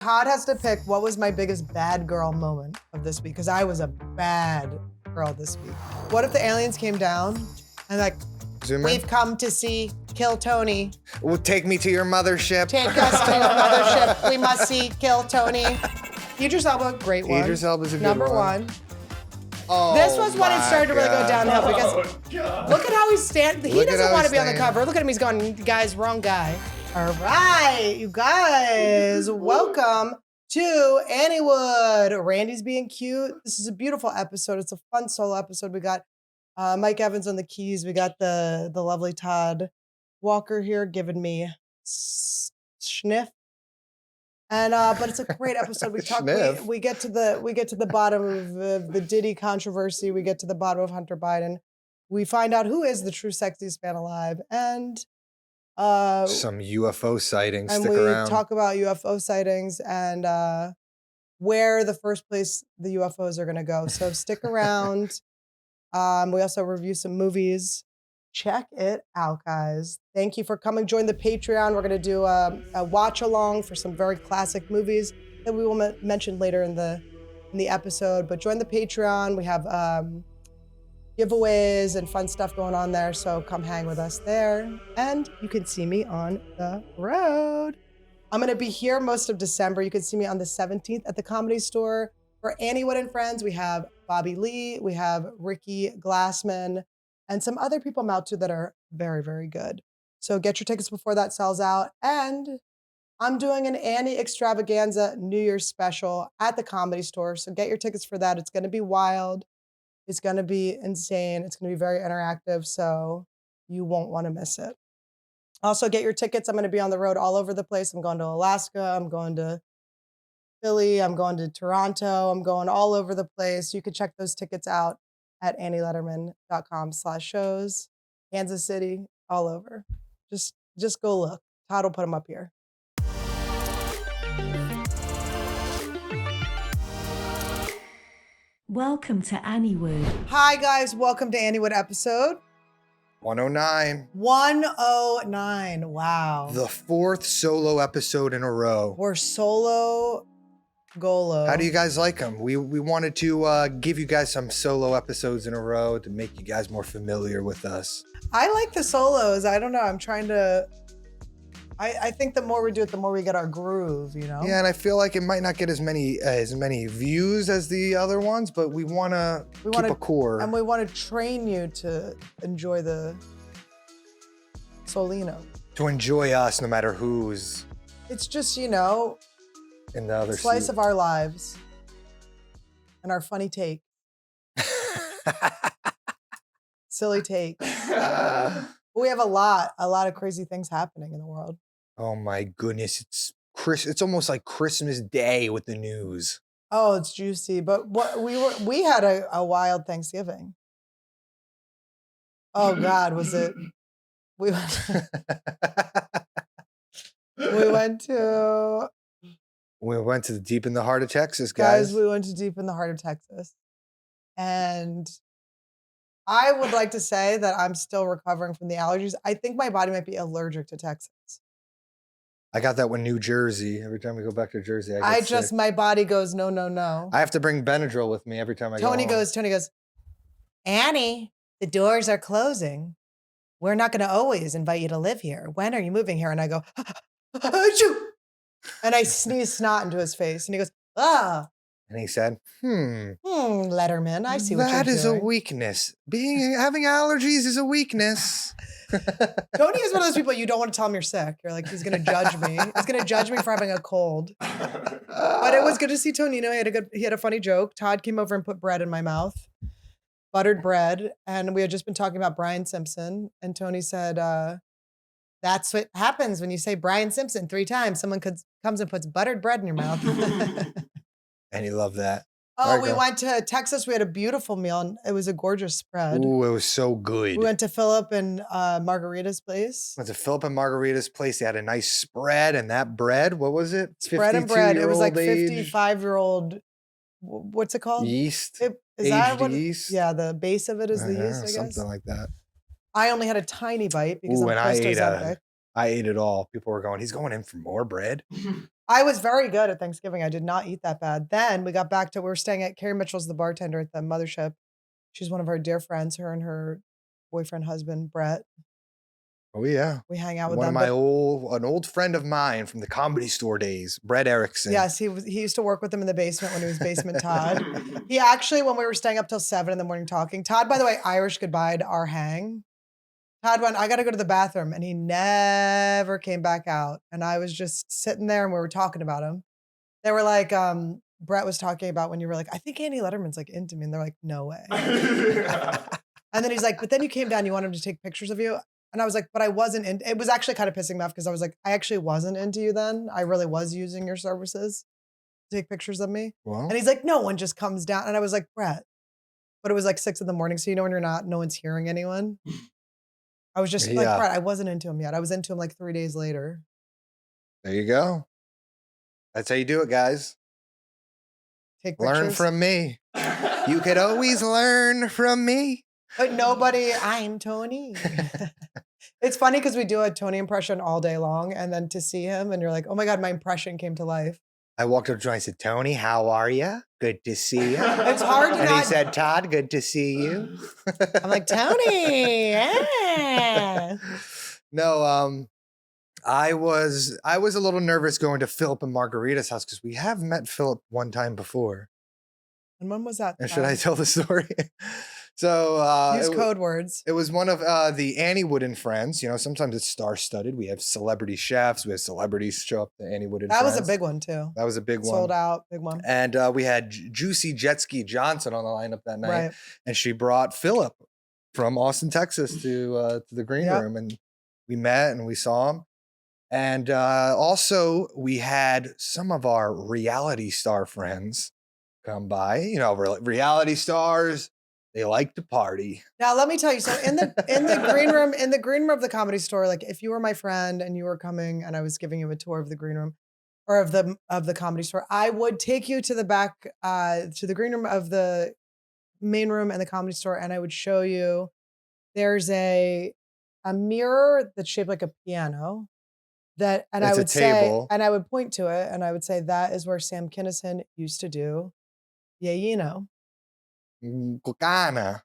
Todd has to pick what was my biggest bad girl moment of this week, because I was a bad girl this week. What if the aliens came down and like, we've come to see Kill Tony. Well, take me to your mothership. Take us to your mothership. We must see Kill Tony. Idris Elba, great one. Idris Elba's a good Number one. Oh, this was when it started to really go downhill because look at how he's standing. He doesn't want to be on the cover. Look at him. He's going, guys, wrong guy. All right, you guys, welcome to Anniewood. Randy's being cute. This is a beautiful episode. It's a fun solo episode. We got Mike Evans on the keys. We got the lovely Todd Walker here giving me sniff. And but it's a great episode. We talk. We get to the bottom of the Diddy controversy. We get to the bottom of Hunter Biden. We find out who is the true sexiest man alive, and some UFO sightings. And Stick around. Talk about UFO sightings and where the first place the UFOs are going to go. So stick around. We also review some movies. Check it out, guys. Thank you for coming. Join the Patreon. We're going to do a watch along for some very classic movies that we will mention later in the episode. But join the Patreon. We have giveaways and fun stuff going on there. So come hang with us there. And you can see me on the road. I'm going to be here most of December. You can see me on the 17th at the Comedy Store. For Anniewood and Friends, we have Bobby Lee. We have Ricky Glassman. And some other people I'm out to that are very, very good. So get your tickets before that sells out. And I'm doing an Annie Extravaganza New Year's special at the Comedy Store. So get your tickets for that. It's going to be wild. It's going to be insane. It's going to be very interactive. So you won't want to miss it. Also get your tickets. I'm going to be on the road all over the place. I'm going to Alaska. I'm going to Philly. I'm going to Toronto. I'm going all over the place. You can check those tickets out at annielederman.com/shows, Kansas City, all over. Just go look. Todd will put them up here. Welcome to Anniewood. Hi, guys. Welcome to Anniewood episode 109. 109. Wow. The fourth solo episode in a row. We're solo Golo. How do you guys like them? We wanted to give you guys some solo episodes in a row to make you guys more familiar with us. I like the solos. I don't know. I'm trying to. I think the more we do it, the more we get our groove. You know. Yeah, and I feel like it might not get as many views as the other ones, but we want to keep a core, and we want to train you to enjoy the Solino. To enjoy us, no matter who's. It's just in the other slice seat of our lives and our funny take. Silly take. We have a lot of crazy things happening in the world. Oh my goodness. It's almost like Christmas Day with the news. Oh, it's juicy. But we had a wild Thanksgiving. Oh God, was it? We went to deep in the heart of Texas, guys. We went to deep in the heart of Texas. And I would like to say that I'm still recovering from the allergies. I think my body might be allergic to Texas. I got that with New Jersey. Every time we go back to Jersey, my body goes, no, no, no. I have to bring Benadryl with me every time I go home. Tony goes, Annie, the doors are closing. We're not going to always invite you to live here. When are you moving here? And I go, and I sneeze snot into his face. And he goes, ah. And he said, Lederman, I see what you're doing. That is a weakness. Having allergies is a weakness. Tony is one of those people you don't want to tell him you're sick. You're like, he's going to judge me. He's going to judge me for having a cold. But it was good to see Tonino. He had a funny joke. Todd came over and put bread in my mouth, buttered bread. And we had just been talking about Brian Simpson. And Tony said, that's what happens when you say Brian Simpson 3 times. Someone comes and puts buttered bread in your mouth. And he loved that. Oh, we went to Texas. We had a beautiful meal, and it was a gorgeous spread. Ooh, it was so good. We went to Philip and Margarita's place. Went to Philip and Margarita's place. They had a nice spread, and that bread, what was it? Spread and bread. It was like 55-year-old, what's it called? Yeast. Yeast? Yeah, the base of it is the yeast, I guess. Something like that. I only had a tiny bite because I'm post-Ozempic. I ate it all. People were going, he's going in for more bread. I was very good at Thanksgiving. I did not eat that bad. Then we got back to, we were staying at Carrie Mitchell's the bartender at the mothership. She's one of our dear friends, her and her boyfriend, husband, Brett. Oh yeah. We hang out with One them. of an old friend of mine from the Comedy Store days, Brett Erickson. Yes, he used to work with them in the basement when he was Basement Todd. He actually, when we were staying up till 7 in the morning talking, Todd, by the way, Irish goodbye our hang. Todd went, I got to go to the bathroom. And he never came back out. And I was just sitting there and we were talking about him. They were like, Brett was talking about when you were like, I think Annie Letterman's like into me. And they're like, no way. And then he's like, but then you came down, you wanted him to take pictures of you. And I was like, but I wasn't in. It was actually kind of pissing me off because I was like, I actually wasn't into you then. I really was using your services to take pictures of me. Well, And he's like, no one just comes down. And I was like, Brett. But it was like 6 a.m. So you know when you're not, no one's hearing anyone. I was just like, Brett, I wasn't into him yet. I was into him like 3 days later. There you go. That's how you do it, guys. Take pictures. Learn from me. You could always learn from me. But nobody, I'm Tony. It's funny because we do a Tony impression all day long. And then to see him and you're like, oh my God, my impression came to life. I walked up to him and I said, Tony, how are you? Good to see you. It's hard to And not. he said, Todd, good to see you. I'm like, Tony. Yeah. No, I was a little nervous going to Philip and Margarita's house because we have met Philip one time before. And when was that? And should I tell the story? So use code words. It was one of the Anniewood and Friends. You know, sometimes it's star-studded. We have celebrity chefs. We have celebrities show up to Anniewood and That Friends. was a big one too. That was a big one. Sold out, big one. And we had Juicy Jetski Johnson on the lineup that night. Right. And she brought Philip from Austin, Texas to the green room. And we met and we saw him. And also we had some of our reality star friends come by. You know, reality stars, they like to party. Now let me tell you. So in the green room of the Comedy Store, like if you were my friend and you were coming and I was giving you a tour of the green room or of the Comedy Store, I would take you to the back to the green room of the main room and the Comedy Store, and I would show you. There's a mirror that's shaped like a piano. And I would say, and I would point to it, and I would say that is where Sam Kinison used to do. Yeah, you know. Cucana.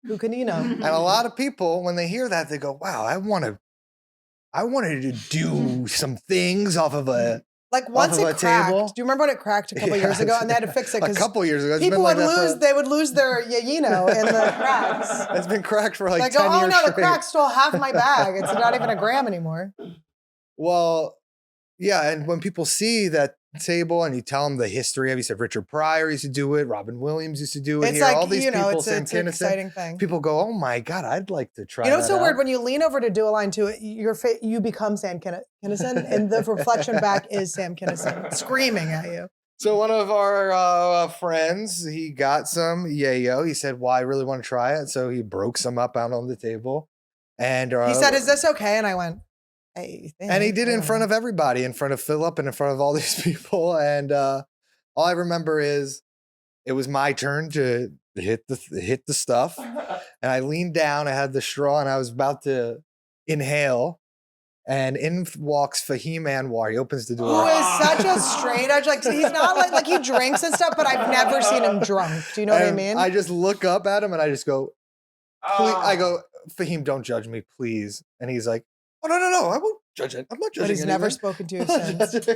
Cucanino. And a lot of people, when they hear that, they go, wow, I wanted to do some things off of a like once it cracked. Table. Do you remember when it cracked a couple years ago and they had to fix it? A couple years ago. People would they would lose their in the cracks. It's been cracked for like 10 years straight. Oh no, the crack stole half my bag. It's not even a gram anymore. Well, yeah, and when people see that table and you tell them the history of, you said Richard Pryor used to do it, Robin Williams used to do it. It's here, like, all these people, it's an exciting thing. People go, oh my God, I'd like to try. You know what's so out. weird? When you lean over to do a line too, you become Sam Kinison, and the reflection back is Sam Kinison screaming at you. So one of our friends, he got some yayo. He said, well, I really want to try it. So he broke some up out on the table. And he said, is this okay? And I went, hey, and he did it in front of everybody, in front of Philip and in front of all these people. And all I remember is it was my turn to hit the stuff. And I leaned down, I had the straw, and I was about to inhale. And in walks Fahim Anwar. He opens the door. Who is such a straight edge. Like, he's not like he drinks and stuff, but I've never seen him drunk. Do you know what I mean? I just look up at him and I just go, I go, Fahim, don't judge me, please. And he's like, oh, no, I won't judge it. I'm not judging But he's anything. never spoken to you since.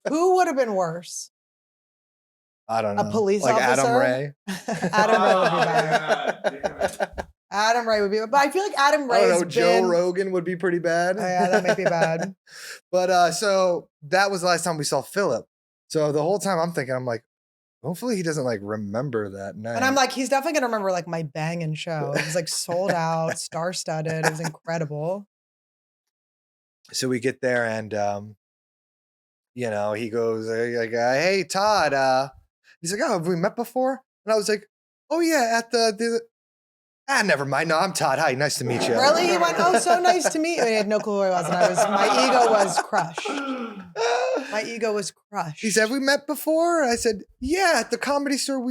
Who would have been worse? I don't know. A police like officer? Adam Ray? Adam Ray would be bad. Adam Ray would be bad. But I feel like Adam Ray. I don't know. Joe Rogan would be pretty bad. Oh, yeah, that might be bad. But so that was the last time we saw Philip. So the whole time I'm thinking, I'm like, hopefully he doesn't like remember that night. And I'm like, he's definitely gonna remember like my banging show. It was like sold out, star-studded. It was incredible. So we get there and, he goes like, hey, Todd. He's like, oh, have we met before? And I was like, oh, yeah, at the never mind. No, I'm Todd. Hi, nice to meet you. Really? He went, oh, so nice to meet you. And he had no clue who I was. And my ego was crushed. My ego was crushed. He said, we met before? I said, yeah, at the Comedy Store.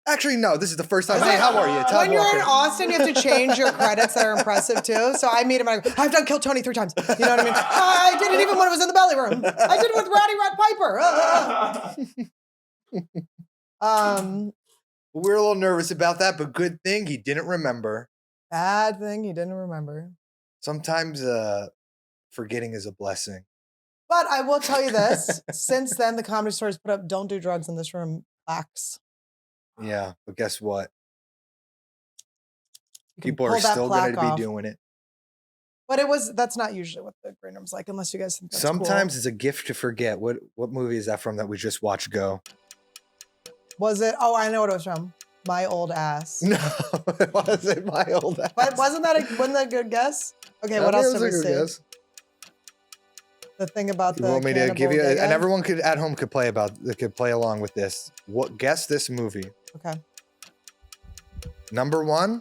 Actually, no, this is the first time. Hey, how are you? Todd When you're Walker. in Austin, you have to change your credits that are impressive too. So I meet him and I go, I've done Kill Tony 3 times. You know what I mean? I did it even when it was in the belly room. I did it with Rowdy Rod Piper. We were a little nervous about that, but good thing he didn't remember. Bad thing he didn't remember. Sometimes forgetting is a blessing. But I will tell you this. Since then, the Comedy Store has put up "Don't do drugs in this room" plaques. Yeah, but guess what? You can People are pull that still going plaque to off. be doing it. But that's not usually what the green room's like, unless you guys think that's Sometimes cool. it's a gift to forget. What movie is that from that we just watched go? Was it? Oh, I know what it was from. My Old Ass. No, it wasn't My Old Ass. But wasn't that a good guess? Okay, I what mean, else it did was we a see? good guess. The thing about You the want me to give cannibal you, Giga? and everyone at home could play along with this. Guess this movie. Okay. Number 1.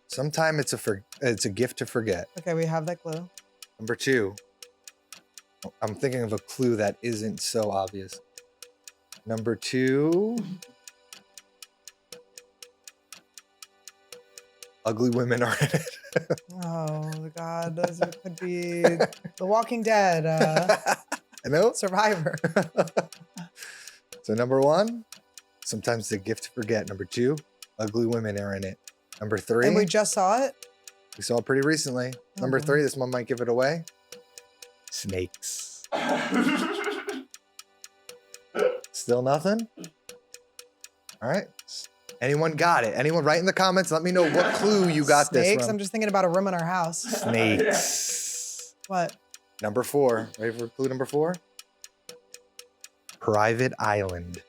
Sometime it's a gift to forget. Okay, we have that clue. Number 2. I'm thinking of a clue that isn't so obvious. Number 2. Ugly women are in it. Oh God, those could be The Walking Dead, I know. Survivor. So number 1, sometimes it's a gift to forget. Number 2, ugly women are in it. Number 3, And we just saw it. we saw it pretty recently. Number boy. 3, this one might give it away. Snakes. Still nothing? All right. Anyone got it? Anyone write in the comments? Let me know what clue you got Snakes. this from. I'm just thinking about a room in our house. Snakes. What? Number 4. Ready for clue number 4? Private Island.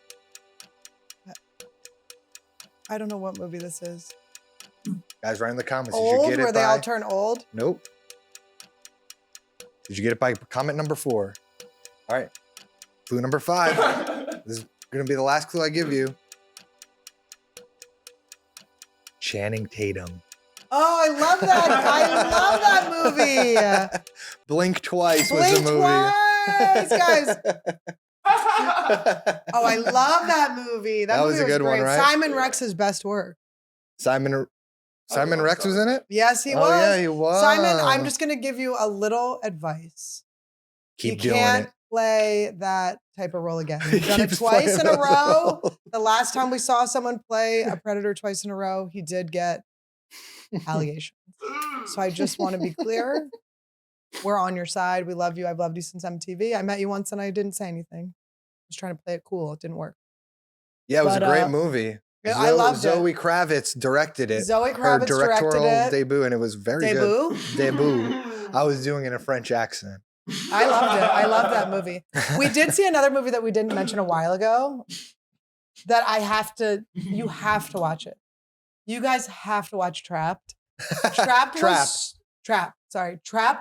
I don't know what movie this is. Guys, write in the comments. Old? Did you get it Where they by... all turn old? Nope. Did you get it by comment number 4? All right. Clue number 5. This is going to be the last clue I give you. Channing Tatum. Oh, I love that. I love that movie. Blink Twice was Blink the movie. Twice, guys. Oh, I love that movie. That was movie a good one, great. right? Simon Rex's best work. Simon Rex was in it? Yes, he Oh, was. yeah, he was. Simon, I'm just going to give you a little advice. Keep you doing can't it. play that type of role again. You've done it Keeps twice in playing a row. those. The last time we saw someone play a predator twice in a row, he did get allegations. So I just want to be clear. We're on your side. We love you. I've loved you since MTV. I met you once and I didn't say anything. I was trying to play it cool. It didn't work. Yeah, it was But, a great movie. I loved it. Zoe Kravitz directed it. Zoe Her Kravitz directorial directed it. debut, and it was very good. Debut? Debut. I was doing it in a French accent. I loved it. I love that movie. We did see another movie that we didn't mention a while ago that you have to watch it. You guys have to watch Trapped. Trapped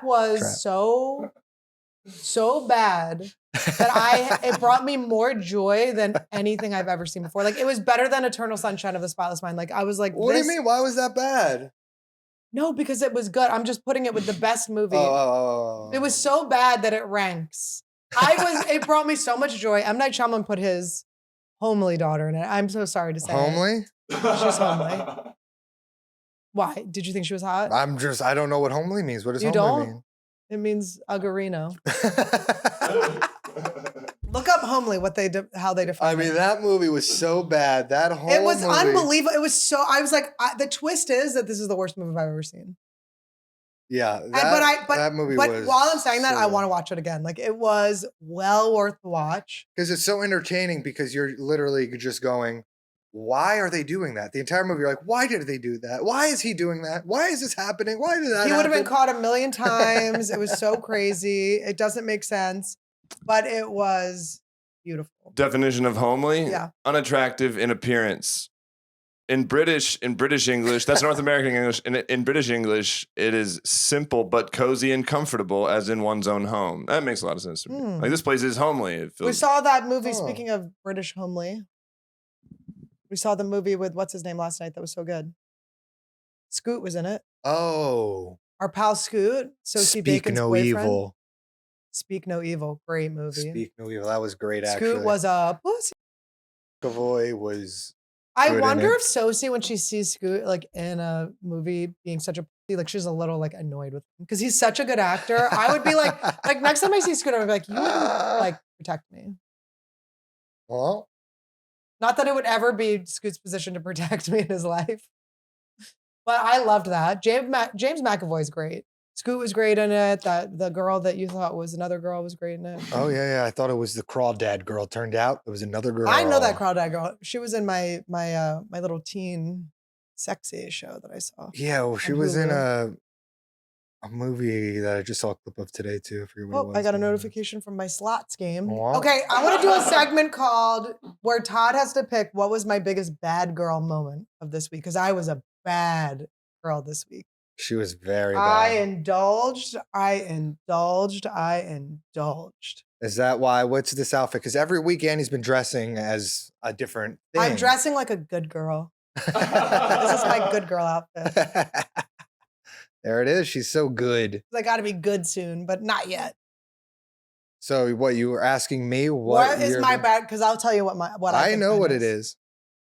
was so bad that it brought me more joy than anything I've ever seen before. Like, it was better than Eternal Sunshine of the Spotless Mind. Like, I was like, What do you mean? Why was that bad? No, because it was good. I'm just putting it with the best movie. Oh. It was so bad that it ranks. It brought me so much joy. M. Night Shyamalan put his homely daughter in it. I'm so sorry to say. Homely? She's homely. Why? Did you think she was hot? I don't know what homely means. What does You homely don't? mean? It means uggerino. Look up homely, how they define I mean, it. that movie was so bad. That whole It was movie. unbelievable. It was so, I was like, the twist is that this is the worst movie I've ever seen. Yeah, that movie but was. while I'm saying that, I so- want to watch it again. Like, it was well worth the watch. Because it's so entertaining because you're literally just going, why are they doing that? The entire movie, you're like, why did they do that? Why is he doing that? Why is this happening? Why did that He would have been happen? caught a million times. It was so crazy. It doesn't make sense, but it was beautiful. Definition of homely? Yeah. Unattractive in appearance. In British English, that's North American English. In British English, it is simple but cozy and comfortable, as in one's own home. That makes a lot of sense to me. Hmm. Like, this place is homely. It feels. We saw that movie, Oh. speaking of British homely. We saw the movie with what's his name last night that was so good. Scoot was in it. Oh. Our pal Scoot, Sosie Speak Bacon's No boyfriend. Evil. Speak No Evil. Great movie. Speak No Evil. That was great, actually. Scoot was a pussy. McAvoy was I good in wonder it. if Sosie, when she sees Scoot like in a movie being such a pussy, like she's a little like annoyed with him because he's such a good actor. I would be like next time I see Scoot, I would be like, you wouldn't like protect me. Well, Not that it would ever be Scoot's position to protect me in his life. But I loved that. James McAvoy's great. Scoot was great in it. The girl that you thought was another girl was great in it. oh yeah. I thought it was the Crawdad girl. Turned out it was another girl. I know that Crawdad girl. She was in my little teen sexy show that I saw. Yeah, well, she on was in Hulu. a movie that I just saw a clip of today too. I forget what it Oh, was. I got a notification from my slots game. Wow. Okay, I want to do a segment called where Todd has to pick what was my biggest bad girl moment of this week because I was a bad girl this week. She was very I bad. indulged. Is that why? What's this outfit? Because every weekend he's been dressing as a different thing. I'm dressing like a good girl. This is my good girl outfit. There it is. She's so good. I got to be good soon, but not yet. So what you were asking me? What is your- my bad? Because I'll tell you what I I think know mine what it is.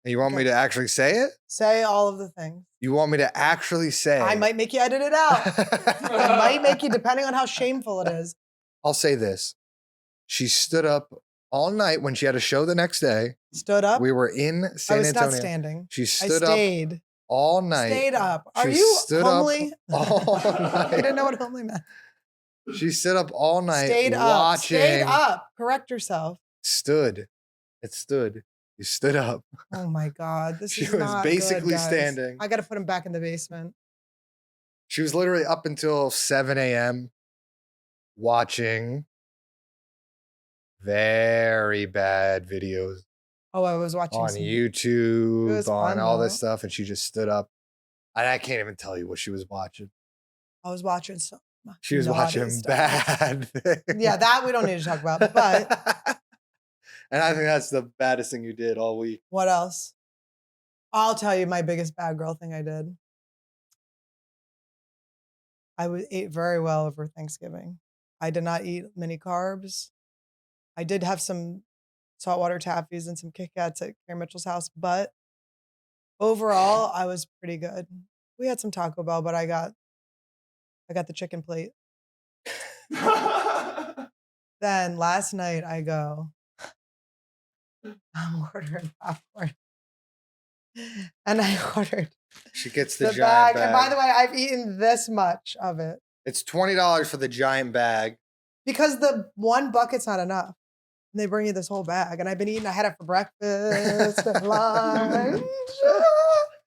And you want me to actually say it? Say all of the things. You want me to actually say? I might make you edit it out. I might make you, depending on how shameful it is. I'll say this. She stood up all night when she had a show the next day. Stood up. We were in San I was Antonio. not standing. She I stood up stayed. all night. Stayed up. Are She you stood homely? up all night. I didn't know what homely meant. She stood up all night Stayed up. watching. Stayed up. Correct yourself. Stood. It stood. You stood up. Oh my God. This She is was not basically good, guys. standing. I got to put him back in the basement. She was literally up until 7 a.m. watching very bad videos Oh, I was watching on some. YouTube, It was on fun, all this though. stuff, and she just stood up. And I can't even tell you what she was watching. I was watching some. She was naughty watching stuff. bad things. Yeah, that we don't need to talk about. But And I think that's the baddest thing you did all week. what else? I'll tell you my biggest bad girl thing I did. Ate very well over Thanksgiving. I did not eat many carbs. I did have some saltwater taffies and some Kit Kats at Carrie Mitchell's house, but overall, I was pretty good. We had some Taco Bell, but I got the chicken plate. Then last night I go, I'm ordering popcorn. And I ordered She gets the the giant bag. bag. And by the way, I've eaten this much of it It's $20 for the giant bag. because the one bucket's not enough. And they bring you this whole bag. And I've been eating, I had it for breakfast and lunch.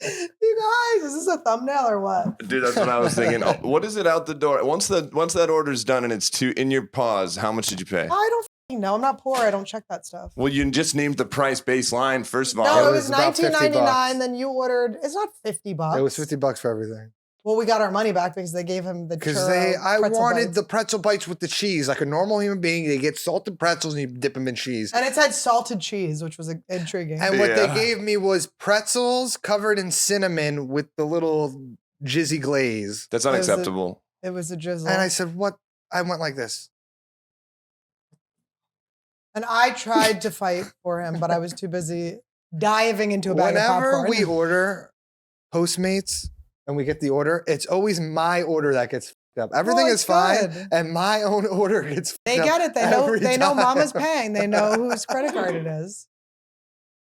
You guys, is this a thumbnail or what? Dude, that's what I was thinking. Oh, what is it out the door? Once that order's done and it's in your paws, how much did you pay? I don't fucking know. I'm not poor. I don't check that stuff. Well, you just named the price baseline, first of all. No, it it was was about $50. $19.99. Then you ordered, it's not $50. It was $50 for everything. Well, we got our money back because they gave him the Because churro I pretzel wanted bites. the pretzel bites with the cheese. Like a normal human being, they get salted pretzels and you dip them in cheese. And it said salted cheese, which was intriguing. And what they Yeah. gave me was pretzels covered in cinnamon with the little jizzy glaze. That's It was a- unacceptable. It was a drizzle. And I said, what? I went like this. And I tried to fight for him, but I was too busy diving into a bag of Whenever popcorn. we order Postmates and we get the order, it's always my order that gets f***ed up. Everything Well, is it's fine, good. and my own order gets They f***ed get up it. They know. every They know Mama's time. paying. They know whose credit card it is.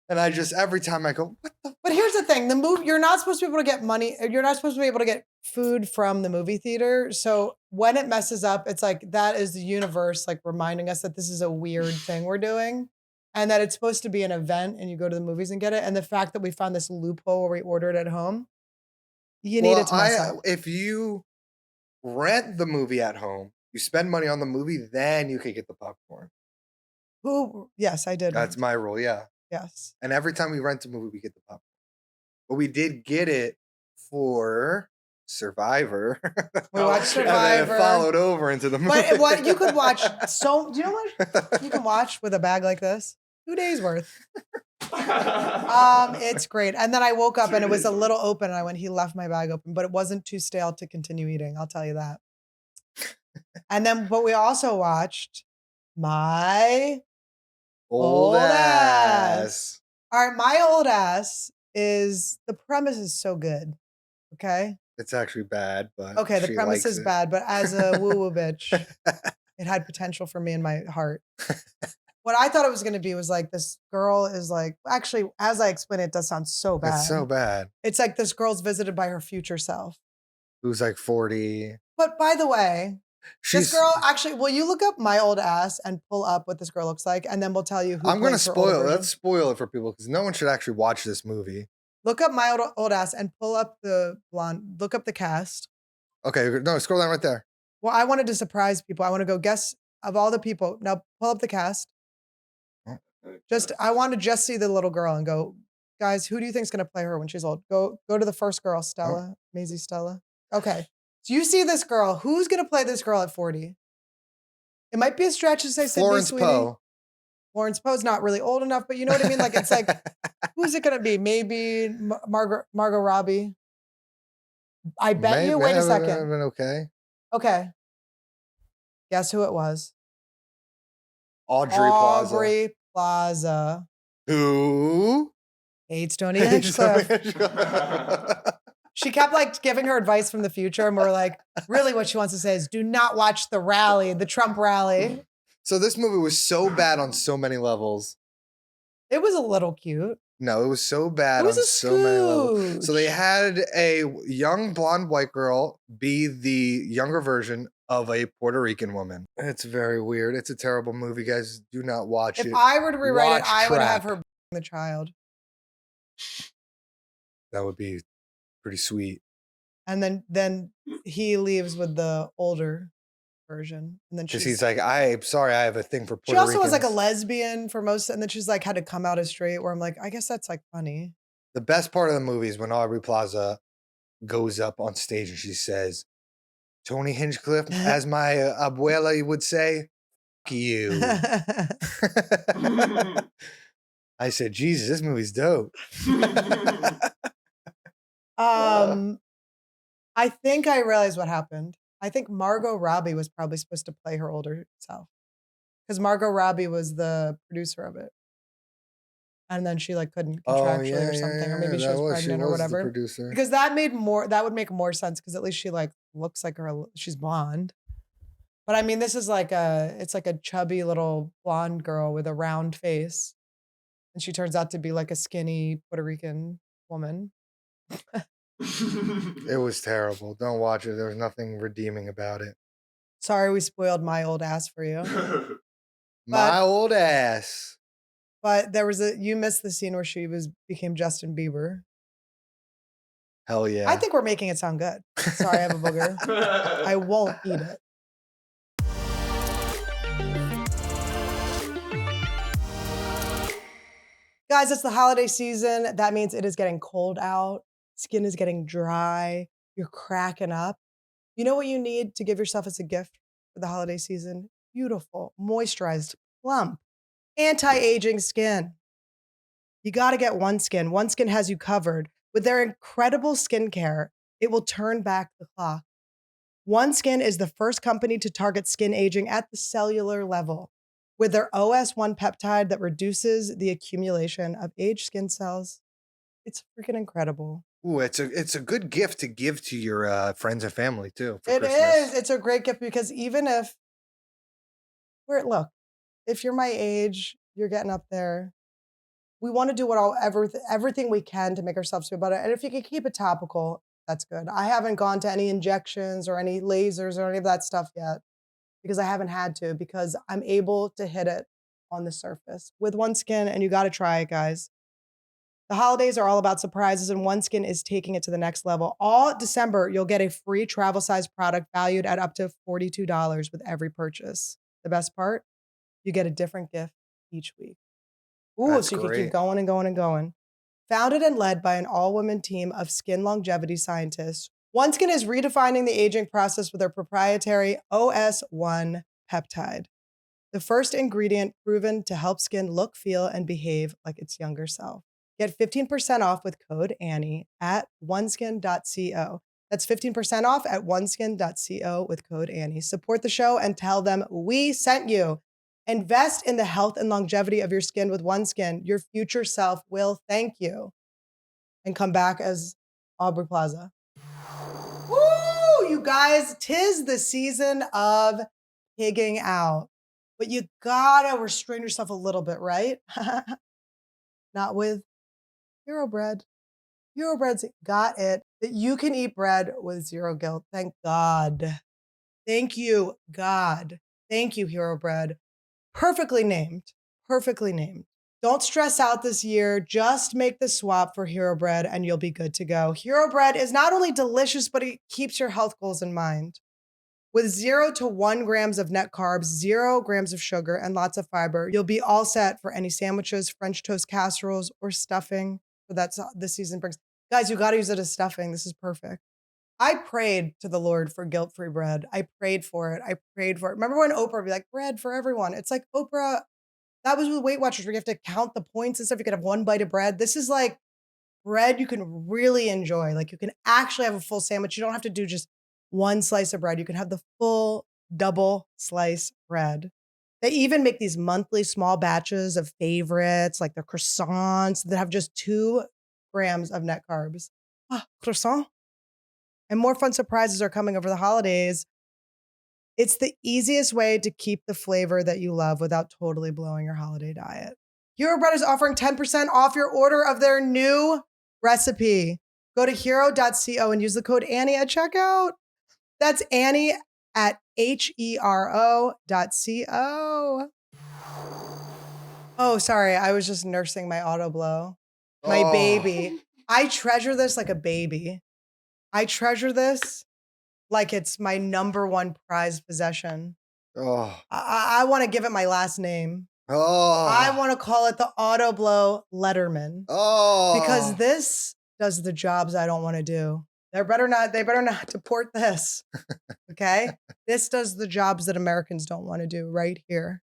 And I just, every time I go, what the? But here's the thing: the movie. You're not supposed to be able to get money. You're not supposed to be able to get food from the movie theater. So when it messes up, it's like that is the universe like reminding us that this is a weird thing we're doing, and that it's supposed to be an event, and you go to the movies and get it. And the fact that we found this loophole where we ordered at home, you need it to mess up. If you rent the movie at home, you spend money on the movie, then you can get the popcorn. Who? Yes, I did. That's my rule, yeah. yes. And every time we rent a movie, we get the popcorn. But we did get it for Survivor. We watched And then Survivor. it followed over into the movie. But what you could watch do you know what you can watch with a bag like this? 2 days worth. It's great. And then I woke up and it was a little open and I went, he left my bag open, but it wasn't too stale to continue eating. I'll tell you that. And then, but we also watched my Old ass. All right, my old ass is the premise is so good. Okay. It's actually bad, but Okay. The she premise likes is it. bad, but as a woo-woo bitch, it had potential for me in my heart. What I thought it was going to be was like this girl is like, actually, as I explain it, it does sound so bad. It's so bad. It's like this girl's visited by her future self. Who's like 40. But by the way, She's. this girl actually, will you look up my old ass and pull up what this girl looks like? And then we'll tell you who I'm going to plays her older spoil it. version. Let's spoil it for people because no one should actually watch this movie. Look up my old ass and pull up the blonde, look up the cast. Okay, no, scroll down right there. Well, I wanted to surprise people. I want to go guess of all the people. Now pull up the cast. I want to just see the little girl and go, guys, who do you think is going to play her when she's old? Go to the first girl, Stella, Maisie Stella. Okay. So you see this girl. Who's going to play this girl at 40? It might be a stretch to say Sydney Florence Sweeney. Poe. Florence Poe's not really old enough, but you know what I mean? Like, it's like, who's it going to be? Maybe Margot Robbie. I bet you, wait a second. Okay. Okay. Guess who it was? Aubrey Plaza. Who? Hates Tony Hinchcliffe. She kept like giving her advice from the future, and we're like, really what she wants to say is do not watch the rally, the Trump rally. So this movie was so bad on so many levels. It was a little cute. No, it was so bad It was on a so many levels. So they Scooch. had a young blonde white girl be the younger version of a Puerto Rican woman. It's very weird. It's a terrible movie, guys. Do not watch it. If I were to rewrite Watch it, I would have crap. her the child. That would be pretty sweet. And then he leaves with the older version. And then Because he's like, I'm sorry, I have a thing for Puerto she also Ricans. was like a lesbian for most, and then she's like had to come out as straight, where I'm like, I guess that's like funny. The best part of the movie is when Aubrey Plaza goes up on stage and she says, Tony Hinchcliffe, as my abuela would say, "Fuck you." I said, Jesus, this movie's dope. I think I realized what happened. I think Margot Robbie was probably supposed to play her older self, because Margot Robbie was the producer of it, and then she like couldn't contractually or something, or maybe she was pregnant or whatever. The producer. Because that would make more sense, because at least she like looks like she's blonde. But I mean, this is like it's like a chubby little blonde girl with a round face, and she turns out to be like a skinny Puerto Rican woman. It was terrible. Don't watch it. There was nothing redeeming about it. Sorry, we spoiled my old ass for you. My old ass. But you missed the scene where she became Justin Bieber. Hell yeah. I think we're making it sound good. Sorry, I have a booger. I won't eat it. Guys, it's the holiday season. That means it is getting cold out. Skin is getting dry. You're cracking up. You know what you need to give yourself as a gift for the holiday season? Beautiful, moisturized, plump, anti-aging skin. You got to get OneSkin. OneSkin has you covered. With their incredible skincare, it will turn back the clock. OneSkin is the first company to target skin aging at the cellular level with their OS1 peptide that reduces the accumulation of aged skin cells. It's freaking incredible. Ooh, it's a good gift to give to your friends and family too. For It Christmas. is. It's a great gift, because even if you're my age, you're getting up there. We want to do everything we can to make ourselves feel better. And if you can keep it topical, that's good. I haven't gone to any injections or any lasers or any of that stuff yet, because I haven't had to, because I'm able to hit it on the surface with OneSkin, and you got to try it, guys. The holidays are all about surprises, and OneSkin is taking it to the next level. All December, you'll get a free travel-size product valued at up to $42 with every purchase. The best part? You get a different gift each week. Ooh, That's so you can great. keep going and going and going. Founded and led by an all-women team of skin longevity scientists, OneSkin is redefining the aging process with their proprietary OS1 peptide, the first ingredient proven to help skin look, feel, and behave like its younger self. Get 15% off with code Annie at oneskin.co. That's 15% off at oneskin.co with code Annie. Support the show and tell them we sent you. Invest in the health and longevity of your skin with OneSkin. Your future self will thank you. and come back as Aubrey Plaza. Woo! You guys, 'tis the season of pigging out. But you gotta restrain yourself a little bit, right? Not with Hero Bread. Hero Bread's got it. That you can eat bread with zero guilt. Thank God. Thank you, God. Thank you, Hero Bread. Perfectly named. Perfectly named. Don't stress out this year. Just make the swap for Hero Bread and you'll be good to go. Hero Bread is not only delicious, but it keeps your health goals in mind. With 0 to 1 grams of net carbs, 0 grams of sugar, and lots of fiber, you'll be all set for any sandwiches, French toast casseroles, or stuffing. So that's this season brings. Guys, you got to use it as stuffing. This is perfect. I prayed to the Lord for guilt-free bread. I prayed for it. I prayed for it. Remember when Oprah would be like, bread for everyone? It's like, Oprah, that was with Weight Watchers where you have to count the points and stuff. You could have one bite of bread. This is like bread you can really enjoy. Like you can actually have a full sandwich. You don't have to do just one slice of bread. You can have the full double slice bread. They even make these monthly small batches of favorites, like the croissants that have just 2 grams of net carbs. Ah, croissant. And more fun surprises are coming over the holidays. It's the easiest way to keep the flavor that you love without totally blowing your holiday diet. Hero Bread is offering 10% off your order of their new recipe. Go to hero.co and use the code Annie at checkout. That's Annie at hero.co. Oh, sorry. I was just nursing my auto blow. My baby. I treasure this like a baby. I treasure this like it's my number one prized possession. Oh. I want to give it my last name. Oh. I want to call it the Auto Blow Lederman. Oh. Because this does the jobs I don't want to do. They better not deport this. Okay? This does the jobs that Americans don't want to do right here.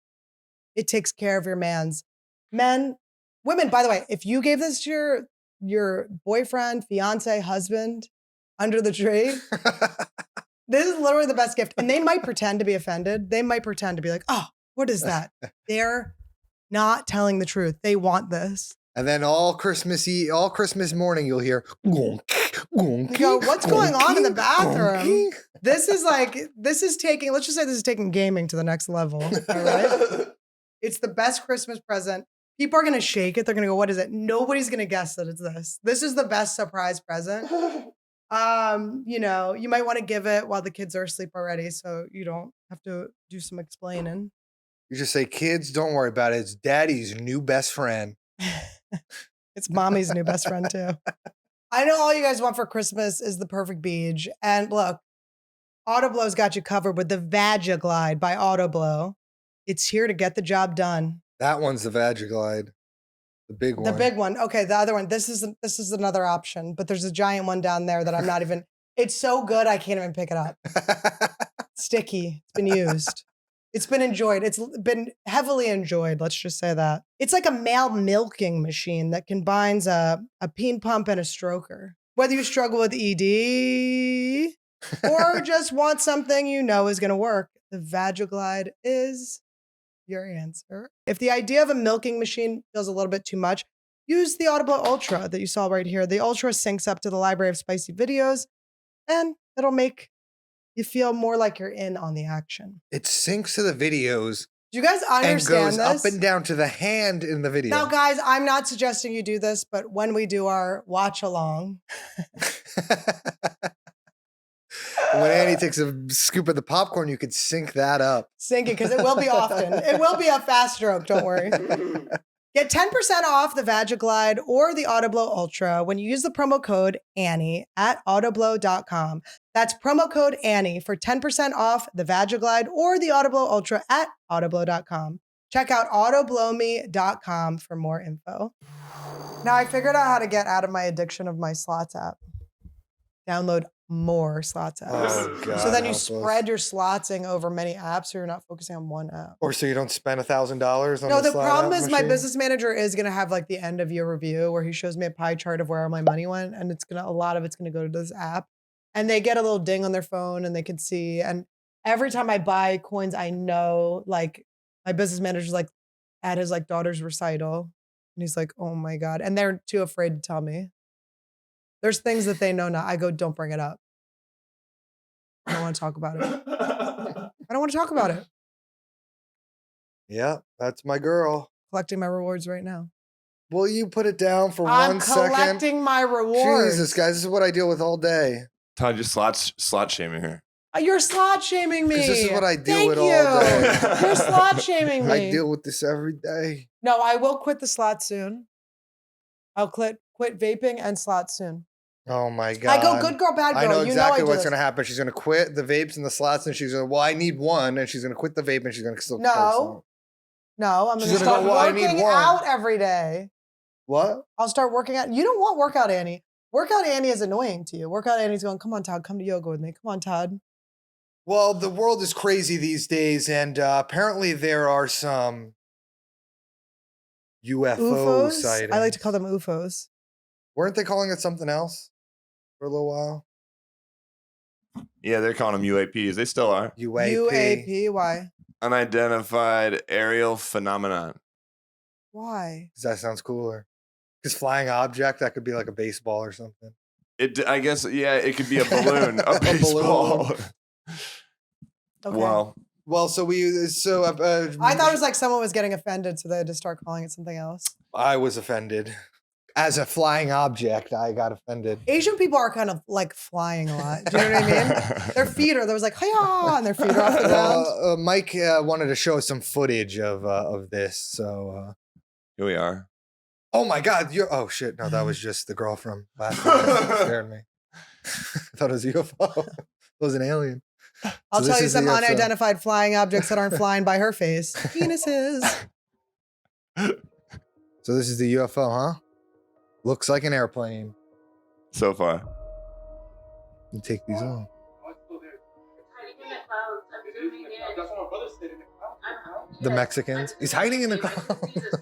It takes care of your men, women, by the way, if you gave this to your boyfriend, fiance, husband under the tree, this is literally the best gift. And they might pretend to be offended. They might pretend to be like, oh, what is that? They're not telling the truth. They want this. And then all Christmas morning, you'll hear, you go, what's going on in the bathroom? This is taking, let's just say this is taking gaming to the next level. All right. It's the best Christmas present. People are going to shake it. They're going to go, what is it? Nobody's going to guess that it's this. This is the best surprise present. You might want to give it while the kids are asleep already, so you don't have to do some explaining. You just say, kids, don't worry about it. It's daddy's new best friend. It's mommy's new best friend too. I know all you guys want for Christmas is the perfect beach. And look, Autoblow's got you covered with the Vagiglide by Autoblow. It's here to get the job done. That one's the Vagiglide. The big one. The big one. Okay, the other one. This is another option, but there's a giant one down there that I'm not even, it's so good I can't even pick it up. Sticky. It's been used. It's been enjoyed. It's been heavily enjoyed. Let's just say that. It's like a male milking machine that combines a peen pump and a stroker. Whether you struggle with ED or just want something you know is going to work, the Vagiglide is your answer. If the idea of a milking machine feels a little bit too much, use the Audible Ultra that you saw right here. The Ultra syncs up to the library of spicy videos, and it'll make you feel more like you're in on the action. It syncs to the videos. Do you guys understand and goes this? up and down to the hand in the video. Now, guys, I'm not suggesting you do this, but when we do our watch along. When Annie takes a scoop of the popcorn, you could sync that up. Sync it, because it will be often. It will be a fast stroke, don't worry. Get 10% off the Vagiglide or the Autoblow Ultra when you use the promo code Annie at autoblow.com. That's promo code Annie for 10% off the Vagiglide or the Autoblow Ultra at autoblow.com. Check out autoblowme.com for more info. Now I figured out how to get out of my addiction of my slots app. Download more slots apps. Oh, God, so then you spread your slotsing over many apps so you're not focusing on one app. Or so you don't spend $1,000 on No, the slot problem app is my machine? business manager is going to have like the end of year review where he shows me a pie chart of where all my money went, and a lot of it's going to go to this app. And they get a little ding on their phone and they can see. And every time I buy coins, I know like my business manager's like at his like daughter's recital, and he's like, oh my God. And they're too afraid to tell me. There's things that they know now. I go, don't bring it up. I don't want to talk about it. I don't want to talk about it. Yeah, that's my girl. Collecting my rewards right now. Will you put it down for I'm 1 second? collecting my rewards. Jesus, guys, this is what I deal with all day. Todd, you're slot shaming her. You're slot shaming me. 'Cause this is what I deal Thank with you. all day. You're slot shaming me. I deal with this every day. No, I will quit the slot soon. I'll quit vaping and slot soon. Oh my God. I go good girl, bad girl. I know You exactly I what's do. going to happen. She's going to quit the vapes and the slots, and she's going to, well, I need one, and she's going to quit the vape, and she's going to still No, I'm going She's to gonna start go, well, I need working one. out every day. What? I'll start working out. You don't want workout Annie. Workout Annie is annoying to you. Workout Annie's going, come on, Todd, come to yoga with me. Come on, Todd. Well, the world is crazy these days, and apparently there are some UFO UFOs? sightings. I like to call them UFOs. Weren't they calling it something else for a little while? Yeah, they're calling them UAPs. They still are. UAP. Why? Unidentified aerial phenomenon. Why? Because that sounds cooler. Because flying object, that could be like a baseball or something. I guess, yeah, it could be a balloon, a baseball. Okay. Well, so I thought it was like someone was getting offended, so they had to start calling it something else. I was offended. As a flying object, I got offended. Asian people are kind of like flying a lot. Do you know what I mean? Their feet are, there was like, hiya, and their feet are off the ground. Mike wanted to show us some footage of this, so. Here we are. Oh my God! Oh shit! No, that was just the girl from last time. That scared me. I thought it was a UFO. It was an alien. I'll So tell this you is the some UFO. unidentified flying objects that aren't flying by her face. Penises. So this is the UFO, huh? Looks like an airplane. So far. You take these off. The Mexicans. He's hiding in the clouds.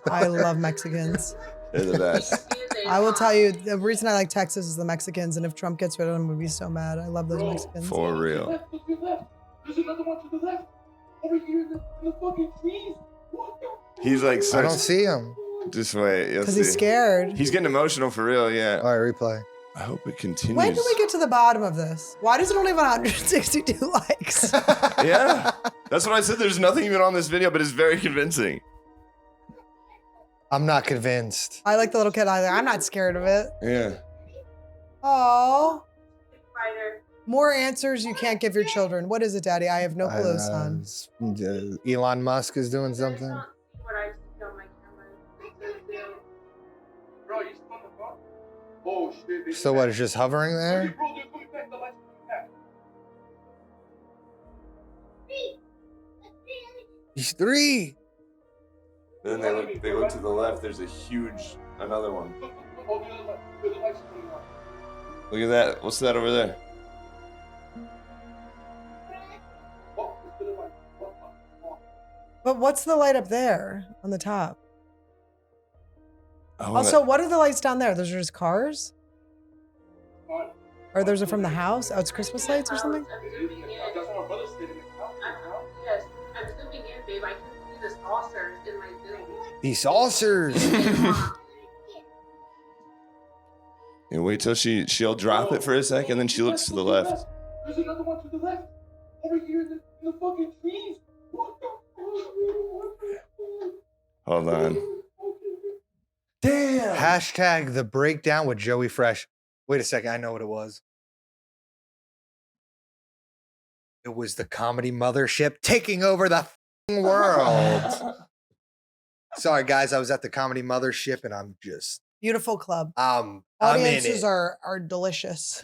I love Mexicans. They're the best. I will tell you, the reason I like Texas is the Mexicans, and if Trump gets rid of them, I'm gonna be so mad. I love those Mexicans. For real. There's another one to the left. Over here in the fucking trees. What the? He's like, I don't see him. Just wait. Because he's scared. He's getting emotional for real, yeah. All right, replay. I hope it continues. When do we get to the bottom of this? Why does it only have 162 likes? Yeah. That's what I said. There's nothing even on this video, but it's very convincing. I'm not convinced. I like the little kid. I'm not scared of it. Yeah. Oh. More answers you can't give your children. What is it, Daddy? I have no clue, son. Elon Musk is doing something. Bro, you still on the phone? Oh shit. So what? It's just hovering there? Bro, they're coming back. The lights are coming back. He's 3. Then they look to the left. There's a huge, another one. Oh, the other light. The lights are coming on. Look at that. What's that over there? Oh, it's the light. What? But what's the light up there on the top? Oh, Also, what are the lights down there? Those are just cars? Fine. Or those are from the house? Oh, it's Christmas lights or something? That's why my brother stayed in the house. Yes, I'm zooming in, babe. I can see the saucers in my Zoom. These saucers. Yeah, wait till she'll drop it for a second, then she looks to the left. There's another one to the left. Over here in the fucking trees. What the? Hold on. Damn. Hashtag the breakdown with Joey Fresh. Wait a second. I know what it was. It was the comedy mothership taking over the f***ing world. Sorry, guys. I was at the comedy mothership and I'm just, Beautiful club. I'm in Audiences it. are delicious.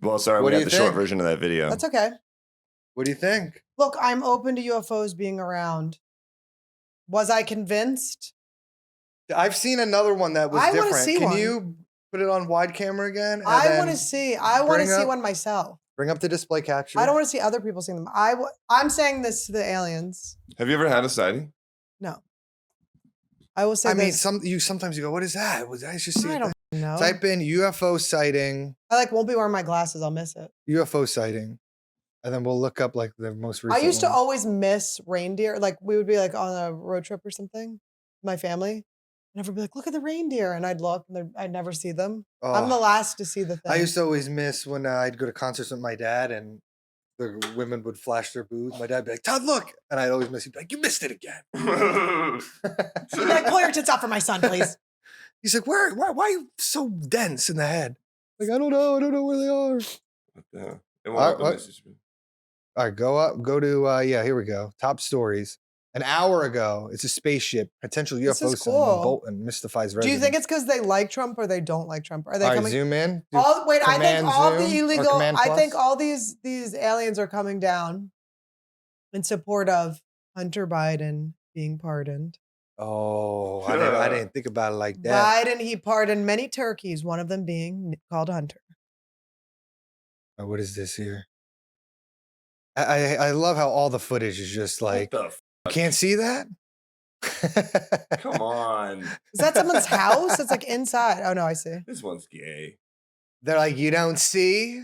Well, sorry, What we do got you the short think? version of that video. That's okay. What do you think? Look, I'm open to UFOs being around. Was I convinced? I've seen another one that was I wanna different. see Can one. you put it on wide camera again? and I then want to see. I want to bring see up- one myself. Bring up the display capture. I don't want to see other people seeing them. I'm saying this to the aliens. Have you ever had a sighting? No. I will say I mean, this. sometimes you go, what is that? Was I just see I it don't know. Type in UFO sighting, I won't be wearing my glasses. I'll miss it. UFO sighting, and then we'll look up like the most recent. I used to one. always miss reindeer. Like we would be like on a road trip or something, my family. And everyone would be like, look at the reindeer. And I'd look and I'd never see them. Oh, I'm the last to see the thing. I used to always miss when I'd go to concerts with my dad and the women would flash their boobs. My dad'd be like, Todd, look. And I'd always miss. He'd be like, you missed it again. He'd be like, pull your tits out for my son, please. He's like, why are you so dense in the head? Like, I don't know where they are. It All won't right, all right, go to, here we go. Top stories. An hour ago, it's a spaceship, potential This UFO is symbol in cool. Bolton mystifies residents. Do you think it's because they like Trump or they don't like Trump? Are they All right, coming? zoom in. Do I think Command all the zoom or illegal. Command I think plus? all these aliens are coming down in support of Hunter Biden being pardoned. Oh, I didn't think about it like that. Biden, he pardoned many turkeys, one of them being called Hunter. Oh, what is this here? I love how all the footage is just like, What you can't see that? Come on. Is that someone's house? It's like inside. Oh no, I see. This one's gay. They're like, you don't see?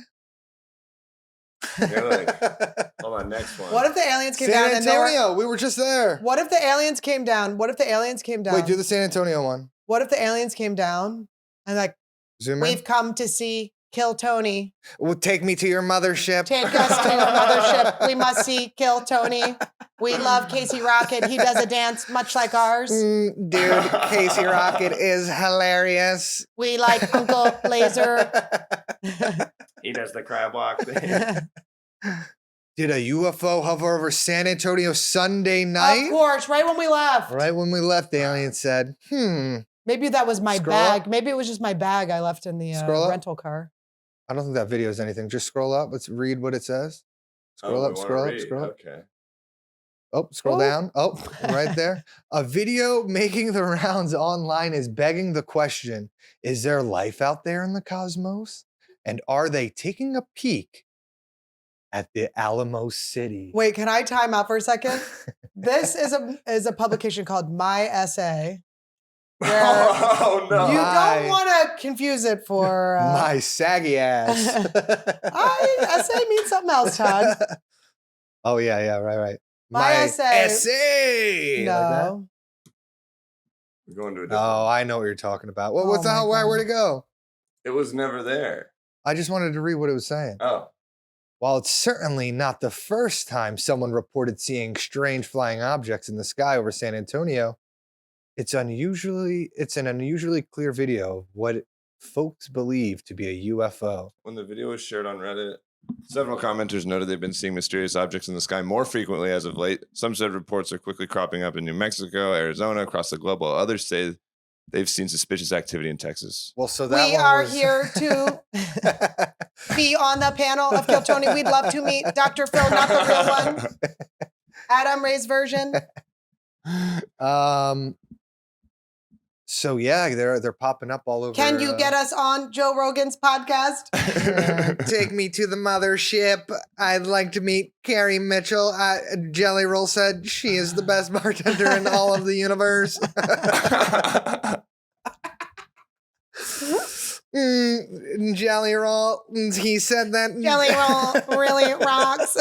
They're like, hold on, next one. What if the aliens came San down and they were? Antonio, we were just there. What if the aliens came down? What if the aliens came down? Wait, do the San Antonio one. What if the aliens came down and like, Zoom in. we've come to see Kill Tony. Well, take me to your mothership. Take us to your mothership. We must see Kill Tony. We love Casey Rocket. He does a dance much like ours. Dude, Casey Rocket is hilarious. We like Uncle Laser. He does the crab walk thing. Did a UFO hover over San Antonio Sunday night? Of course, right when we left. Right when we left, the alien said, Maybe that was my Scroll bag. up. Maybe it was just my bag I left in the Scroll up. rental car. I don't think that video is anything. Just scroll up. Let's read what it says. Scroll up, scroll up, scroll up. Okay. Oh, scroll down. Oh, right there. A video making the rounds online is begging the question, is there life out there in the cosmos? And are they taking a peek at the Alamo City? Wait, can I time out for a second? This is a publication called My Essay. Where Oh no. you don't want to confuse it for My saggy ass. essay means something else, Todd. Oh, yeah, right. My essay. Essay. No. Like that? We're going to a different Oh, I know what you're talking about. Well, Oh what's the my hell? Where'd it go? It was never there. I just wanted to read what it was saying. Oh. While it's certainly not the first time someone reported seeing strange flying objects in the sky over San Antonio, it's an unusually clear video of what folks believe to be a UFO. When the video was shared on Reddit, several commenters noted they've been seeing mysterious objects in the sky more frequently as of late. Some said reports are quickly cropping up in New Mexico, Arizona, across the globe, while others say they've seen suspicious activity in Texas. Well, so that We one are was- here to be on the panel of Kill Tony. We'd love to meet Dr. Phil, not the real one. Adam Ray's version. So yeah, they're popping up all over. Can you get us on Joe Rogan's podcast? Take me to the mothership. I'd like to meet Carrie Mitchell. Jelly Roll said she is the best bartender in all of the universe. Jelly Roll, he said that. Jelly Roll really rocks.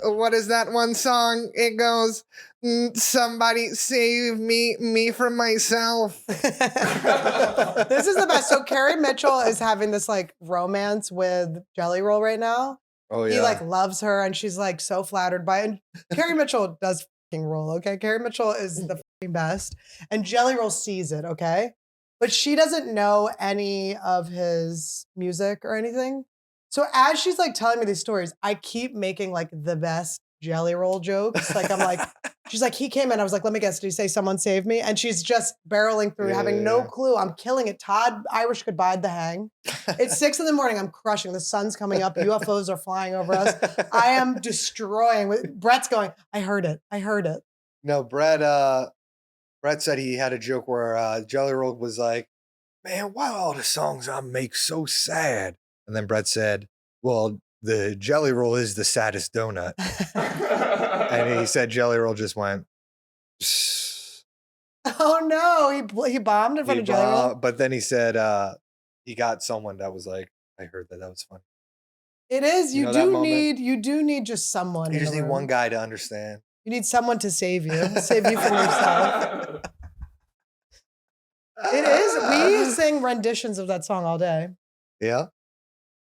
What is that one song? It goes, somebody save me from myself. This is the best. So Carrie Mitchell is having this like romance with Jelly Roll right now. Oh He like loves her and she's like so flattered by it. And Carrie Mitchell does fucking roll, okay? Carrie Mitchell is the fucking best. And Jelly Roll sees it, okay? But she doesn't know any of his music or anything. So as she's like telling me these stories, I keep making like the best Jelly Roll jokes. Like I'm like, she's like, he came in. I was like, let me guess. Did he say someone saved me? And she's just barreling through, having no clue. I'm killing it. Todd Irish could bide the hang. It's 6 a.m. I'm crushing. The sun's coming up. UFOs are flying over us. I am destroying. Brett's going, I heard it. No, Brett said he had a joke where Jelly Roll was like, man, why are all the songs I make so sad? And then Brett said, well, the Jelly Roll is the saddest donut. And he said Jelly Roll just went, Oh no, he bombed in front of Jelly Roll. but then he said he got someone that was like, I heard that was funny. It is. You You know that do moment? need just someone. You in just the need room. one guy to understand. You need someone to save you from yourself. It is. We sing renditions of that song all day. Yeah.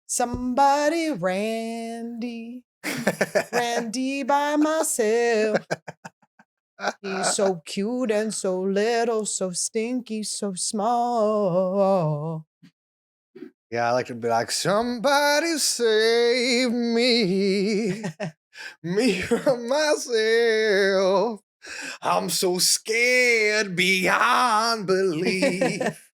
Somebody, Randy by myself. He's so cute and so little, so stinky, so small. Yeah, I like to be like, somebody save me, me from myself. I'm so scared beyond belief.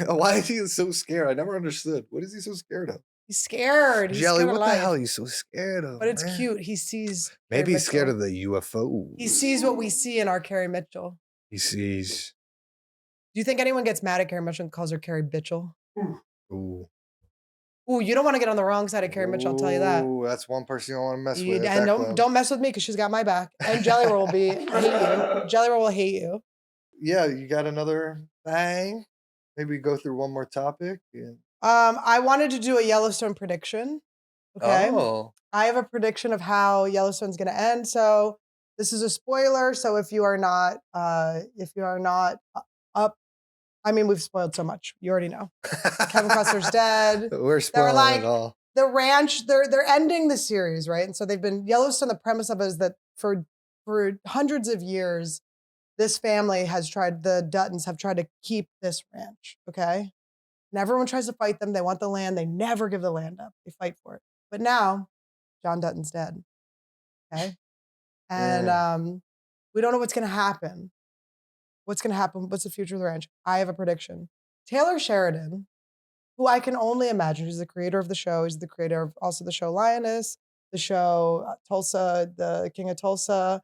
Why is he so scared? I never understood. What is he so scared of? He's scared. He's Jelly, scared of what the life. hell are you so scared of? But it's man? cute. He sees. Maybe Carrie he's scared Mitchell. of the UFOs. He sees what we see in our Carrie Mitchell. He sees. Do you think anyone gets mad at Carrie Mitchell and calls her Carrie Bitchell? Ooh. Ooh, you don't want to get on the wrong side of Carrie Mitchell, I'll tell you that. Ooh, that's one person you don't want to mess with. And don't mess with me because she's got my back. And Jelly Roll will hate you. Jelly Roll will hate you. Yeah, you got another thing? Maybe go through one more topic. Yeah. I wanted to do a Yellowstone prediction. Okay. Oh. I have a prediction of how Yellowstone's going to end. So this is a spoiler. So if you are not up, I mean, we've spoiled so much. You already know. Kevin Costner's dead. We're spoiling it all. The ranch, they're ending the series, right? And so they've been Yellowstone. The premise of it is that for hundreds of years, this family the Duttons have tried to keep this ranch. Okay. And everyone tries to fight them. They want the land. They never give the land up. They fight for it. But now, John Dutton's dead. Okay. And we don't know what's going to happen. What's going to happen? What's the future of the ranch? I have a prediction. Taylor Sheridan, who I can only imagine, he's the creator of the show. He's the creator of also the show Lioness, the show Tulsa, the King of Tulsa,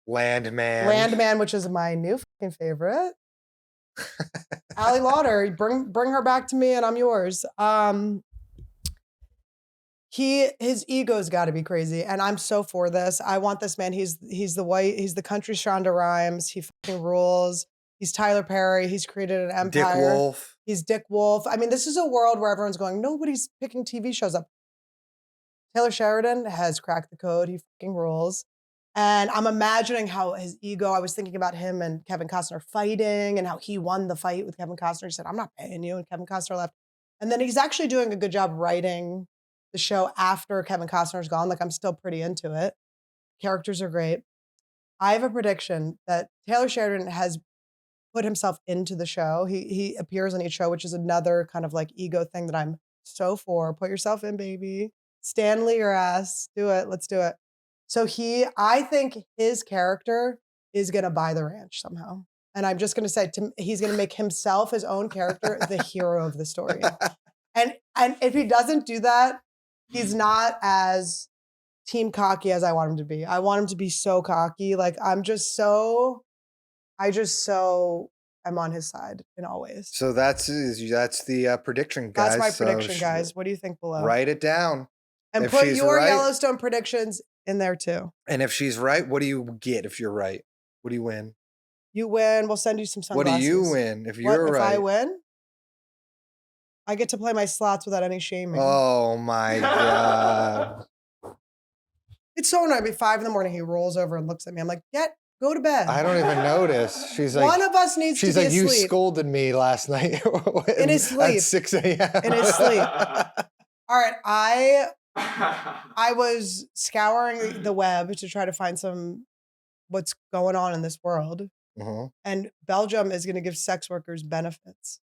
Landman, which is my new fucking favorite. Allie Lauder, bring her back to me and I'm yours. His ego's got to be crazy, and I'm so for this. I want this man. He's the country Shonda Rhimes. He fucking rules. He's Tyler Perry. He's created an empire. Dick Wolf. He's Dick Wolf. I mean, this is a world where everyone's going, nobody's picking TV shows up. Taylor Sheridan has cracked the code. He fucking rules. And I'm imagining how his ego, I was thinking about him and Kevin Costner fighting and how he won the fight with Kevin Costner. He said, I'm not paying you. And Kevin Costner left. And then he's actually doing a good job writing the show after Kevin Costner's gone. Like, I'm still pretty into it. Characters are great. I have a prediction that Taylor Sheridan has put himself into the show. He appears on each show, which is another kind of like ego thing that I'm so for. Put yourself in, baby. Stanley your ass. Do it. Let's do it. So I think his character is going to buy the ranch somehow. And I'm just going to say, he's going to make himself his own character, the hero of the story. And if he doesn't do that, he's not as team cocky as I want him to be. I want him to be so cocky. Like, I'm on his side in all ways. So that's the prediction, guys. That's my prediction, guys. What do you think below? Write it down. And if put she's your right, Yellowstone predictions in there too. And if she's right, what do you get if you're right? What do you win? You win. We'll send you some sunglasses. What do you win if you're right? If I win? I get to play my slots without any shaming. Oh my God. It's so annoying. At 5 a.m, he rolls over and looks at me. I'm like, go to bed. I don't even notice. She's like, one of us needs to be asleep. She's like, you scolded me last night. In his sleep. At 6 a.m. In his sleep. All right. I was scouring the web to try to find what's going on in this world. Uh-huh. And Belgium is going to give sex workers benefits.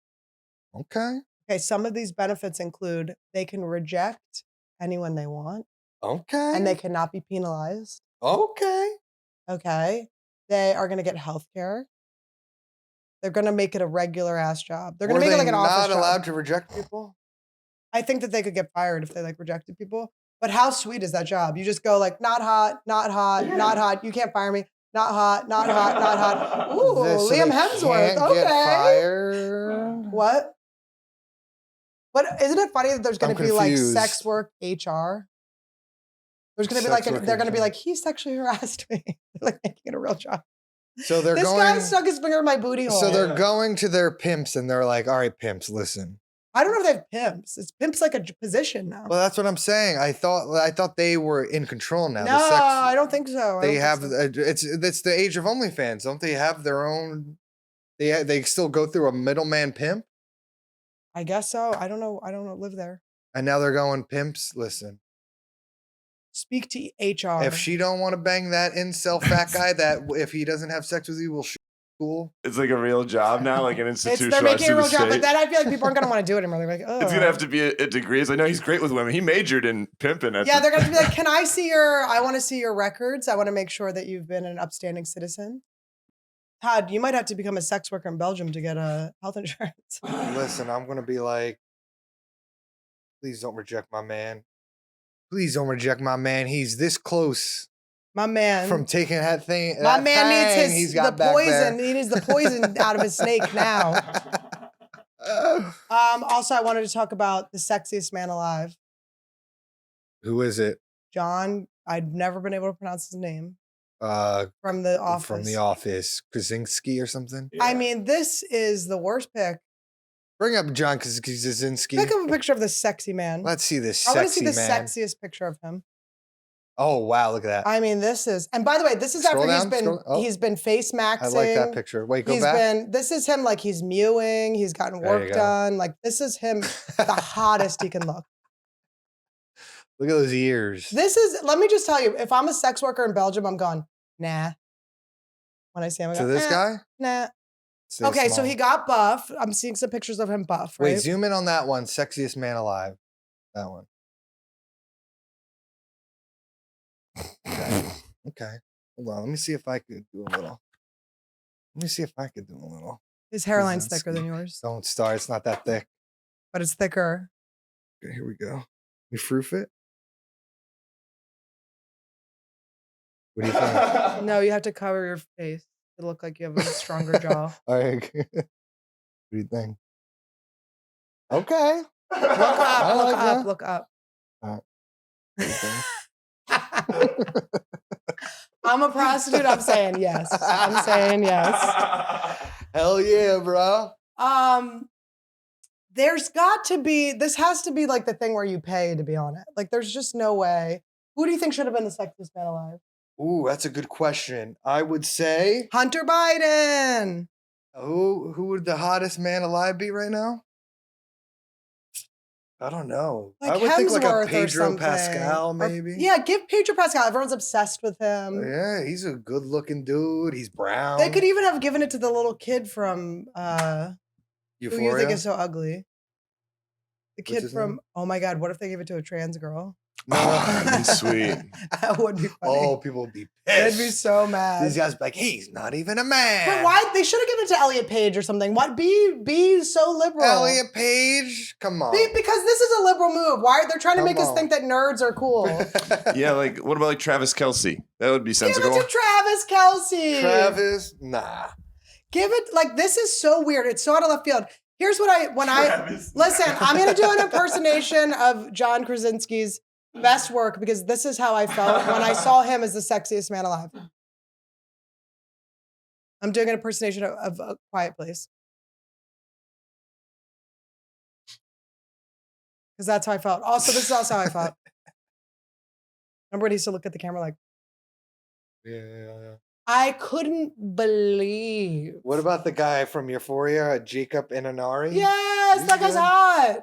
Okay. Some of these benefits include they can reject anyone they want. Okay. And they cannot be penalized. Okay. Okay. They are going to get health care. They're going to make it a regular ass job. They're going to make it like an office job. Not allowed to reject people? I think that they could get fired if they rejected people. But how sweet is that job? You just go like, not hot, not hot, not hot. You can't fire me. Not hot, not hot, not hot. Ooh, Liam Hemsworth. Okay. Get fired. What? But isn't it funny that there's going to be like confused. sex work HR? There's going to be like, they're going to be like, he sexually harassed me. They're like making it a real job. So this guy stuck his finger in my booty hole. So they're going to their pimps and they're like, all right, pimps, listen. I don't know if they have pimps. It's pimps like a position now. Well, that's what I'm saying. I thought they were in control now. No, I don't think so. They have it's the age of OnlyFans. Don't they have their own? They still go through a middleman pimp, I guess so. I don't know. I don't live there. and now they're going pimps. Listen, Speak to HR. if she don't want to bang that incel fat guy, that if he doesn't have sex with you, will shoot school. It's like a real job now, like an institution. They're making a real job, but then I feel like people aren't going to want to do it anymore. They're like, oh. It's gonna have to be a degree. It's like, no, he's great with women. He majored in pimping. Yeah, they're going to be like, can I see I want to see your records. I want to make sure that you've been an upstanding citizen. Todd, you might have to become a sex worker in Belgium to get a health insurance. Listen, I'm gonna be like, please don't reject my man. Please don't reject my man. He's this close My man. from taking that thing. My that man thing needs he's the got back poison. there. He needs the poison out of his snake now. Also, I wanted to talk about the sexiest man alive. Who is it? John, I'd never been able to pronounce his name. From The Office. From The Office. Krasinski or something? I mean, this is the worst pick. Bring up John Krasinski. Pick up a picture of this sexy man. Let's see this I want to see sexy the man. sexiest picture of him. Oh, wow. Look at that. I mean, this is, and by the way, this is Scroll after down, he's been face maxing. I like that picture. Wait, go back. This is him like he's mewing, he's gotten There you work go. done. Like this is him the hottest he can look. Look at those ears. Let me just tell you, if I'm a sex worker in Belgium, I'm going, nah. When I see him, I To go, this guy? Nah. Stay Okay, so small. he got buff. I'm seeing some pictures of him buff, right? Wait, zoom in on that one. Sexiest man alive. That one. Okay. Hold on. Let me see if I could do a little. Let me see if I could do a little. His hairline's Krasinski. thicker than yours, Don't start. It's not that thick. but it's thicker. Okay, here we go. We proof it. What do you think? No, you have to cover your face to look like you have a stronger jaw. All right. What do you think? Okay. Look up, I look like up, that. look up. What do you think? I'm a prostitute. I'm saying yes. I'm saying yes. Hell yeah, bro. There's got to be, this has to be like the thing where you pay to be on it. Like there's just no way. Who do you think should have been the sexiest man alive? Ooh, that's a good question. I would say Hunter Biden. who would the hottest man alive be right now? I don't know. Like I would think like a Hemsworth or Pedro something. Pascal, Or- maybe. yeah, give Pedro Pascal. Everyone's obsessed with him. Yeah, he's a good looking dude. He's brown. They could even have given it to the little kid from who you Euphoria. think is so ugly. The What's kid his from name? Oh my God, what if they gave it to a trans girl? Oh, that'd be sweet. That would be funny. Oh, people would be They'd pissed. be so mad. These guys be like, he's not even a man. But why? They should have given it to Elliot Page or something. What? Be so liberal. Elliot Page? Come on. Because this is a liberal move. Why? They're trying to Come make us on. think that nerds are cool. Yeah, like what about like Travis Kelsey? That would be Give sensible. it to Travis Kelsey. Travis? Nah. Give it, like, this is so weird. It's so out of left field. Here's what listen, I'm going to do an impersonation of John Krasinski's best work because this is how I felt when I saw him as the sexiest man alive. I'm doing an impersonation of A Quiet Place. Because that's how I felt. Also, this is also how I felt. Remember when he used to look at the camera like, Yeah. I couldn't believe. What about the guy from Euphoria, Jacob Inanari? Yes, He's that guy's good. hot.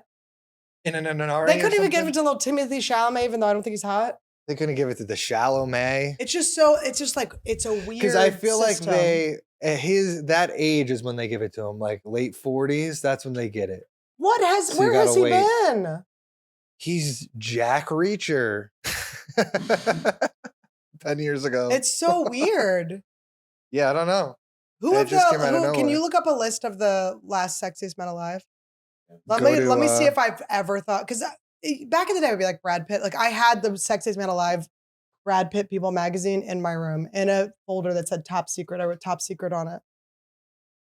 Inanari. They couldn't or even give something? it to little Timothy Chalamet, even though I don't think he's hot. They couldn't give it to the Shallow May. It's just like, it's a weird Because I feel system. like they at that age is when they give it to him, like late 40s. That's when they get it. So you where has gotta he wait. been? He's Jack Reacher. 10 years ago. It's so weird. Yeah, I don't know. Who It of just came out of can nowhere. you look up a list of the last sexiest men alive? Let Go me to, see if I've ever thought, because back in the day it would be like Brad Pitt. Like I had the sexiest man alive Brad Pitt People magazine in my room in a folder that said top secret. I wrote top secret on it.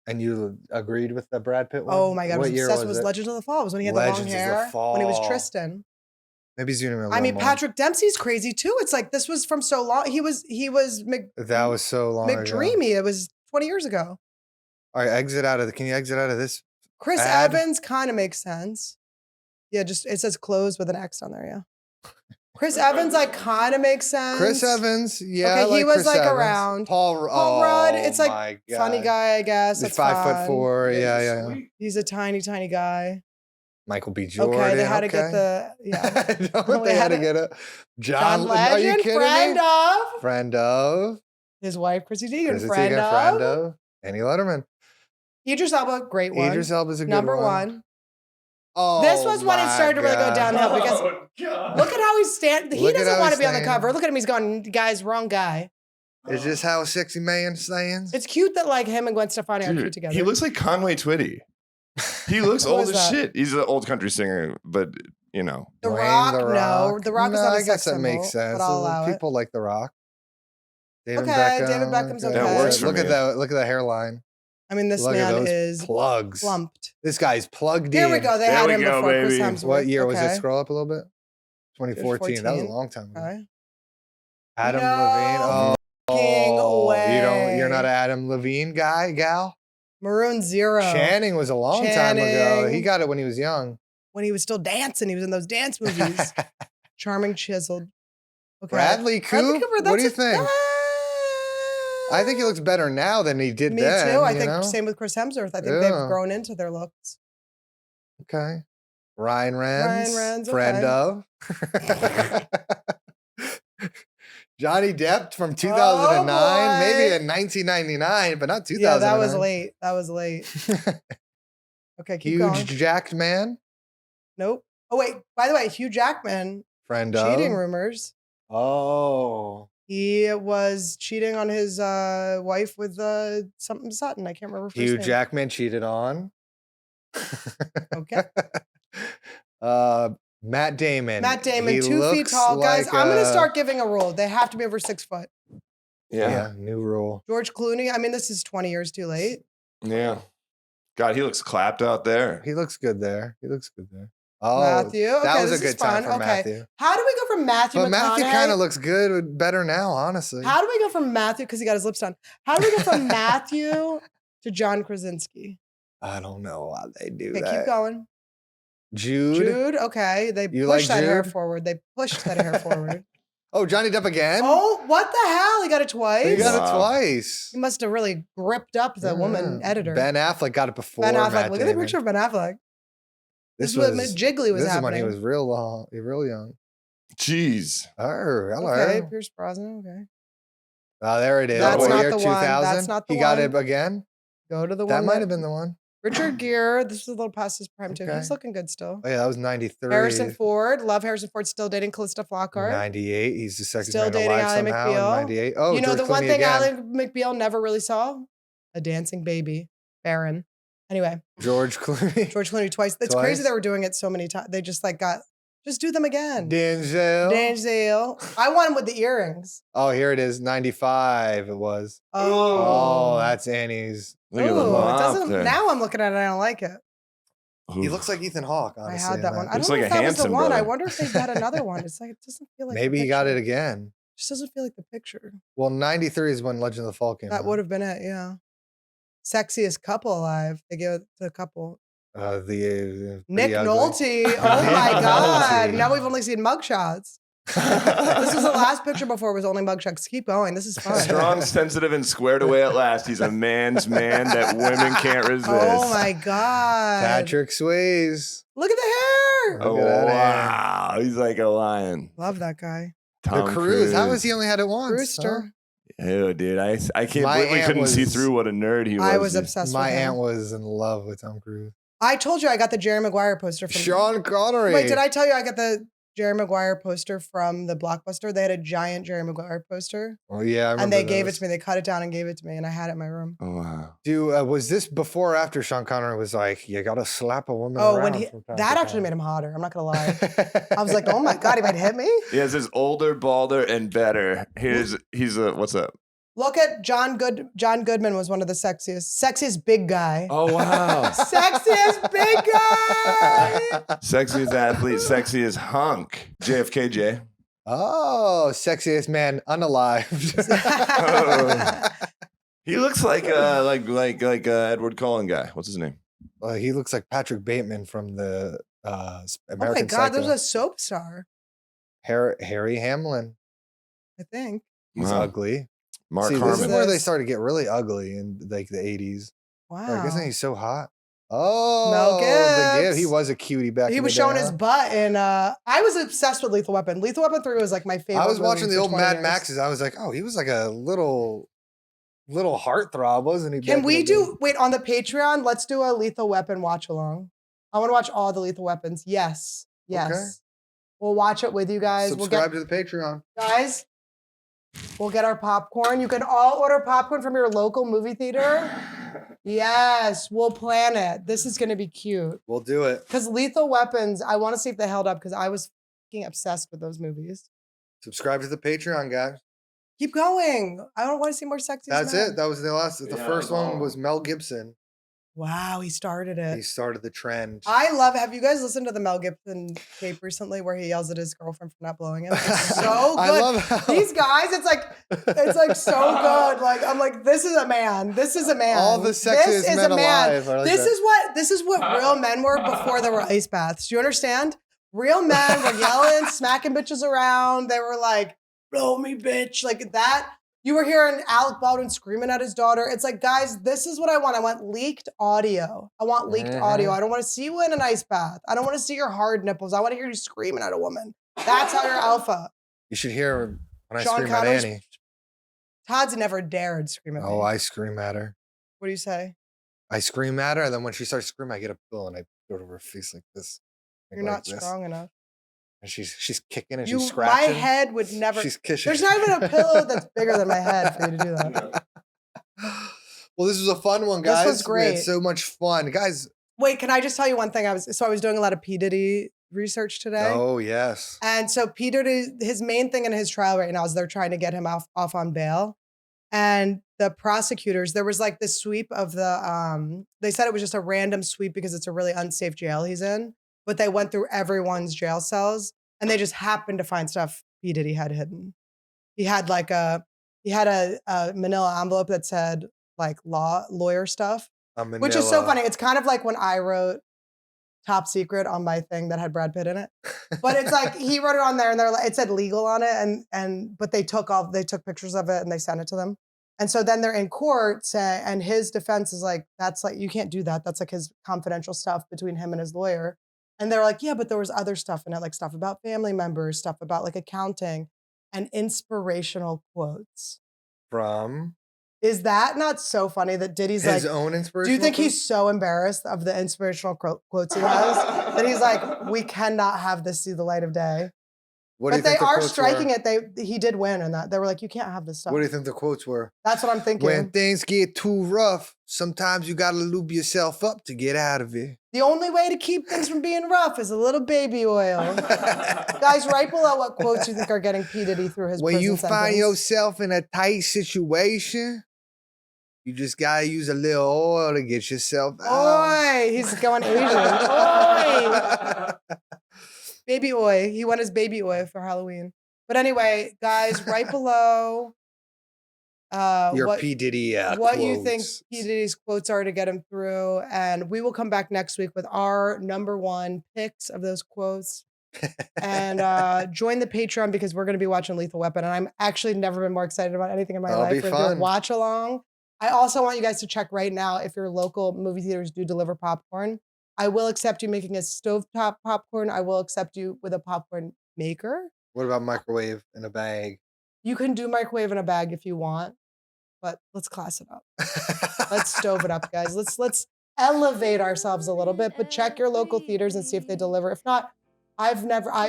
And you agreed with the Brad It one? Oh my God, I What was year obsessed with it? Legends of the Fall. It was when he had Legends the of long the hair. When he was Fall. Tristan. Maybe zoom in a little I mean, more. Patrick Dempsey's crazy too. It's like this was from so long. He was That was so long ago. McDreamy. It was 20 years ago. All right, can you exit out of this Chris Ad. Evans kind of makes sense. Yeah, just it says closed with an X on there. Yeah. Chris Evans like kind of makes sense. Chris Evans, yeah. Okay, I like he was Chris like Evans. around. Paul Paul Rudd, it's like my God. funny guy, I guess. He's That's 5'4". fine. Yeah. He's a tiny guy. Michael B. Jordan. Okay, they had to get the they had to get a John Are you Legend, kidding friend me? of Friend of his wife, Chrissy Teigen, Chrissy friend Teigen, of friend of Annie Letterman. Idris Elba, great one. Idris Elba's a good Number one. one. Oh, This was when it my started to really go God. downhill because God. look at how he's standing. He Look at doesn't how want he's to be on the standing. cover. Look at him. He's going, guys, wrong guy. Is this how a sexy man stands? It's cute that like him and Gwen Stefani are cute Dude, together. he looks like Conway Twitty. He looks Who old is as that? shit. He's an old country singer, but you know. The Dwayne Rock, The no. Rock. The Rock is No, not a I sex guess that symbol, makes sense. but I'll allow People like The Rock. David Okay, Beckham. David Beckham's okay. That works for Look me. at that. Look at the hairline. I mean, this Look at man those is plugs. plumped. This guy's plugged Here in. we go. They There had we him go, before Chris baby. Hemsworth. What year was Okay. it? Scroll up a little bit. 2014. That was a 14. long time ago. Okay. Adam No Levine. fucking way. You're not an Adam Levine gal? Maroon Zero. Channing was a long time ago. Channing. He got it when he was young. When he was still dancing. He was in those dance movies. Charming, chiseled. Okay. Bradley Cooper? What that's do you a- think? I think he looks better now than he did Me then. too. I you think know? same with Chris Hemsworth. I think Yeah. they've grown into their looks. Okay. Ryan Reynolds. Reynolds, Friend okay. of. Johnny Depp from 2009, boy. maybe in 1999, but not 2009. Yeah, that was late. That was late. Okay, keep Huge going. jacked man. Nope. Oh wait. By the way, Hugh Jackman Friend of. cheating rumors. Oh. He was cheating on his wife with something Sutton. I can't remember. Her Hugh first name. Jackman cheated on. Okay. Matt Damon. Matt Damon, He 2 feet looks tall. Guys, like, I'm gonna start giving a rule. They have to be over 6 foot. Yeah, new rule. George Clooney. I mean, this is 20 years too late. Yeah. God, he looks clapped out there. He looks good there. Oh, Matthew. Okay, that was this a is good time fun. for Okay. Matthew. How do we go from Matthew But Matthew McConaughey? kind of looks good, better now, honestly. How do we go from Matthew, because he got his lips done? How do we go from Matthew to John Krasinski? I don't know why they do Okay, that. keep going. Jude. Okay. They You pushed like that hair Jude? forward. They pushed that hair forward. Oh, Johnny Depp again? Oh, what the hell? He got it twice? he got Wow. it twice. He must have really gripped up the woman Yeah. editor. Ben Affleck got it before. Ben Affleck. Matt Look at the Damon. picture of Ben Affleck. This is what was Jiggly was this is when happening. he was real long, real young. Jeez. Oh, hello. Okay, Pierce Brosnan. Okay. Oh, there it is. That's What not year? the one. 2000? That's not the He got one. it again? Go to the That one. might have been the one. Richard Gere. This is a little past his prime too. Okay. He's looking good still. Oh, yeah, that was 93. Harrison Ford. Love Harrison Ford. Still dating Callista Flockhart. 98. He's the second Still man dating alive Ally somehow. McBeal. 98. Oh, you know George the one Clooney thing again. Ally McBeal never really saw? A dancing baby. Baron. Anyway, George Clooney. George Clooney twice. It's crazy Twice? they were doing it so many times. They just like just do them again. Denzel. Denzel. I want him with the earrings. Oh, here it is. 95 it was. Oh, Oh, that's Annie's. Look at the Ooh, it mop doesn't. there. Now I'm looking at it. I don't like it. He looks like Ethan Hawke, honestly. I had in that one. I Looks don't know like if a that was the Hanson one. I brother. wonder if they've had another one. It's like it doesn't feel like. Maybe the he got it picture. again. Just doesn't feel like the picture. Well, 93 is when Legend of the Fall came out. That would have been it. Yeah. Sexiest couple alive. They give it to a couple. Nick pretty ugly. Nolte. Oh my Nick God. Nolte. Now we've only seen mugshots. This was the last picture before it was only mugshots. Keep going. This is fun. Strong, sensitive, and squared away at last. He's a man's man that women can't resist. Oh my God. Patrick Swayze. Look at the hair. Oh, Look at that wow. He's like a lion. Love that guy. Tom The Cruise. How was he only had it once? Brewster. Ew, dude. I can't My believe we aunt couldn't see was- through what a nerd he was. I was dude. obsessed My with him. aunt was in love with Tom Cruise. I told you I got the Jerry Maguire poster from Sean Connery. Wait, did I tell you I got the Jerry Maguire poster from the Blockbuster? They had a giant Jerry Maguire poster. Oh yeah, I remember And they gave it those. to me. They cut it down and gave it to me, and I had it in my room. Oh, wow. Dude, was this before or after Sean Connery was like, you gotta slap a woman Oh, around when he from time that to actually time. made him hotter. I'm not gonna lie. I was like, oh my God, he might hit me. He has his older, balder, and better. He's a what's up? Look at John Goodman was one of the sexiest big guy. Oh wow. Sexiest big guy. Sexiest athlete, sexiest hunk. JFKJ. Oh, sexiest man unalived. He looks like Edward Cullen guy. What's his name? He looks like Patrick Bateman from the Oh my American God, Psycho. there's a soap star, Harry Hamlin. I think. He's Wow. ugly. Mark See, this Harmon. is where they This- started to get really ugly in like the 80s. Wow. Like, isn't he so hot? Oh, Mel the Gibbs. He Gibbs. was a cutie back He in was the day, showing his huh? butt in I was obsessed with Lethal Weapon. Lethal Weapon 3 was like my favorite. I was watching movie the for old 20 Mad years. Maxes. I was like, oh, he was like a little heartthrob, wasn't he? Can back we in the day? do wait on the Patreon? Let's do a Lethal Weapon watch along. I want to watch all the Lethal Weapons. Yes. Yes. Okay. We'll watch it with you guys. Subscribe to the Patreon. Guys, we'll get our popcorn. You can all order popcorn from your local movie theater. Yes, we'll plan it. This is going to be cute. We'll do it. Because Lethal Weapons, I want to see if they held up because I was fucking obsessed with those movies. Subscribe to the Patreon, guys. Keep going. I don't want to see more Sexiest That's Man. it. That was the last. The Yeah, first one no. was Mel Gibson. Wow, he started it. He started the trend. I love. Have you guys listened to the Mel Gibson tape recently where he yells at his girlfriend for not blowing him? It's so good. I love how These guys. It's like so good. Like I'm like, this is a man. This is a man. all the This sexiest is men a man. alive. Are like This that. is what real men were before there were ice baths. Do you understand? Real men were yelling, smacking bitches around. They were like, blow me, bitch. Like that. You were hearing Alec Baldwin screaming at his daughter. It's like, guys, this is what I want. I want leaked audio. I want leaked audio. I don't want to see you in an ice bath. I don't want to see your hard nipples. I want to hear you screaming at a woman. That's how you're alpha. You should hear when I Sean scream at Connery's- Annie. Todd's never dared scream at me. Oh, I scream at her. What do you say? I scream at her, and then when she starts screaming, I get a pillow and I go to her face like this. Like You're not this. strong enough. And she's kicking and You, she's my scratching. head would never. She's kissing. There's not even a pillow that's bigger than my head for you to do that. Well, this was a fun one, This guys. was We had great. so much fun, guys. Wait, can I just tell you one thing? I was doing a lot of P. Diddy research today. Oh yes. And so P. Diddy, his main thing in his trial right now is they're trying to get him off on bail. And the prosecutors, there was like this sweep of the, they said it was just a random sweep because it's a really unsafe jail he's in. But they went through everyone's jail cells and they just happened to find stuff P. Diddy had hidden. He had a manila envelope that said like lawyer stuff, which is so funny. It's kind of like when I wrote Top Secret on my thing that had Brad Pitt in it. But it's like he wrote it on there and it said legal on it but they took pictures of it and they sent it to them. And so then they're in court and his defense is like, that's like, you can't do that. That's like his confidential stuff between him and his lawyer. And they're like, yeah, but there was other stuff in it, like stuff about family members, stuff about like accounting and inspirational quotes. From Is that not so funny that Diddy's his like, own inspiration. do you think he's so embarrassed of the inspirational quotes he has that he's like, we cannot have this see the light of day? What do you But they think the are quotes striking were? it. He did win in that. They were like, you can't have this stuff. What do you think the quotes were? That's what I'm thinking. When things get too rough, sometimes you gotta lube yourself up to get out of it. The only way to keep things from being rough is a little baby oil. Guys, write below what quotes you think are getting P. Diddy through his When prison you find sentence. yourself in a tight situation, you just gotta use a little oil to get yourself out. Oi! He's going Asian. Oi! Baby oil. He won his baby oil for Halloween. But anyway, guys, right below Your what, P. Diddy what you think quotes. P. Diddy's quotes are to get him through. And we will come back next week with our #1 picks of those quotes. And join the Patreon because we're going to be watching Lethal Weapon. And I'm actually never been more excited about anything in my That'll life. be We're doing fun. watch along. I also want you guys to check right now if your local movie theaters do deliver popcorn. I will accept you making a stovetop popcorn. I will accept you with a popcorn maker. What about microwave in a bag? You can do microwave in a bag if you want, but let's class it up. Let's stove it up, guys. Let's elevate ourselves a little bit, but check your local theaters and see if they deliver. If not,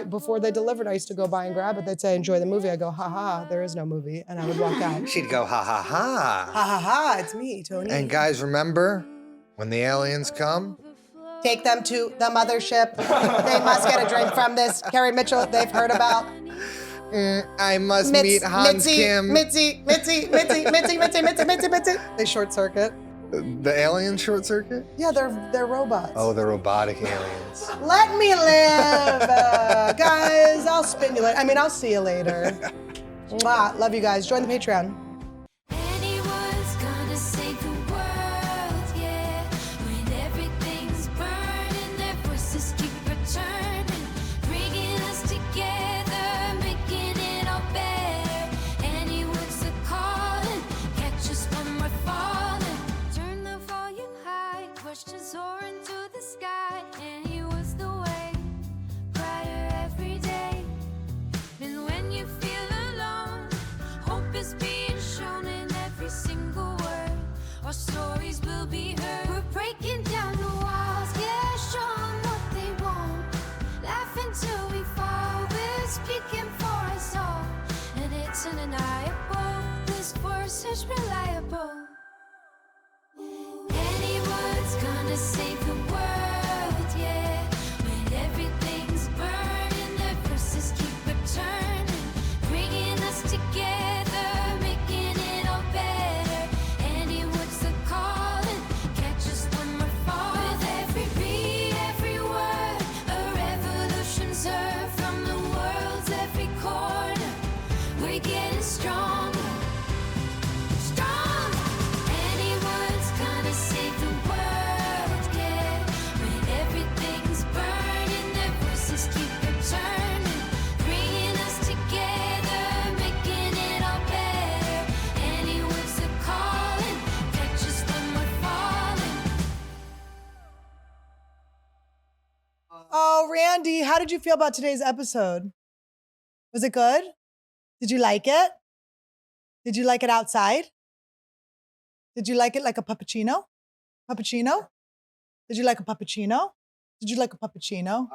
before they delivered, I used to go by and grab it. They'd say, enjoy the movie. I go, ha ha, there is no movie. And I would walk out. She'd go, ha ha ha. Ha ha ha, it's me, Tony. And guys, remember, when the aliens come, Take them to the mothership. They must get a drink from this Carrie Mitchell they've heard about. I must meet Hans Kim. Mitzi. They short circuit. The alien short circuit? Yeah, they're robots. Oh, the robotic aliens. Let me live. Guys, I'll spin you later. I'll see you later. Mwah. Love you guys. Join the Patreon. Anyone's gonna save the world, yeah. When everything's you're such reliable. Anniewood's gonna save the world, yeah. When everything's burning, the verses keep returning, bringing us together, making it all better. Anniewood's the calling, catch us when we're falling. With every beat, every word, a revolution's heard from the world's every corner. We're getting stronger. Anniewood's gonna save the world, yeah. When everything's burning, their voices keep returning, bringing us together, making it all better. Anniewood's the calling, catch us when we're falling. Oh, Randy, how did you feel about today's episode? Was it good? Did you like it? Did you like it outside? Did you like it like a puppuccino? Puppuccino? Did you like a puppuccino? Did you like a puppuccino?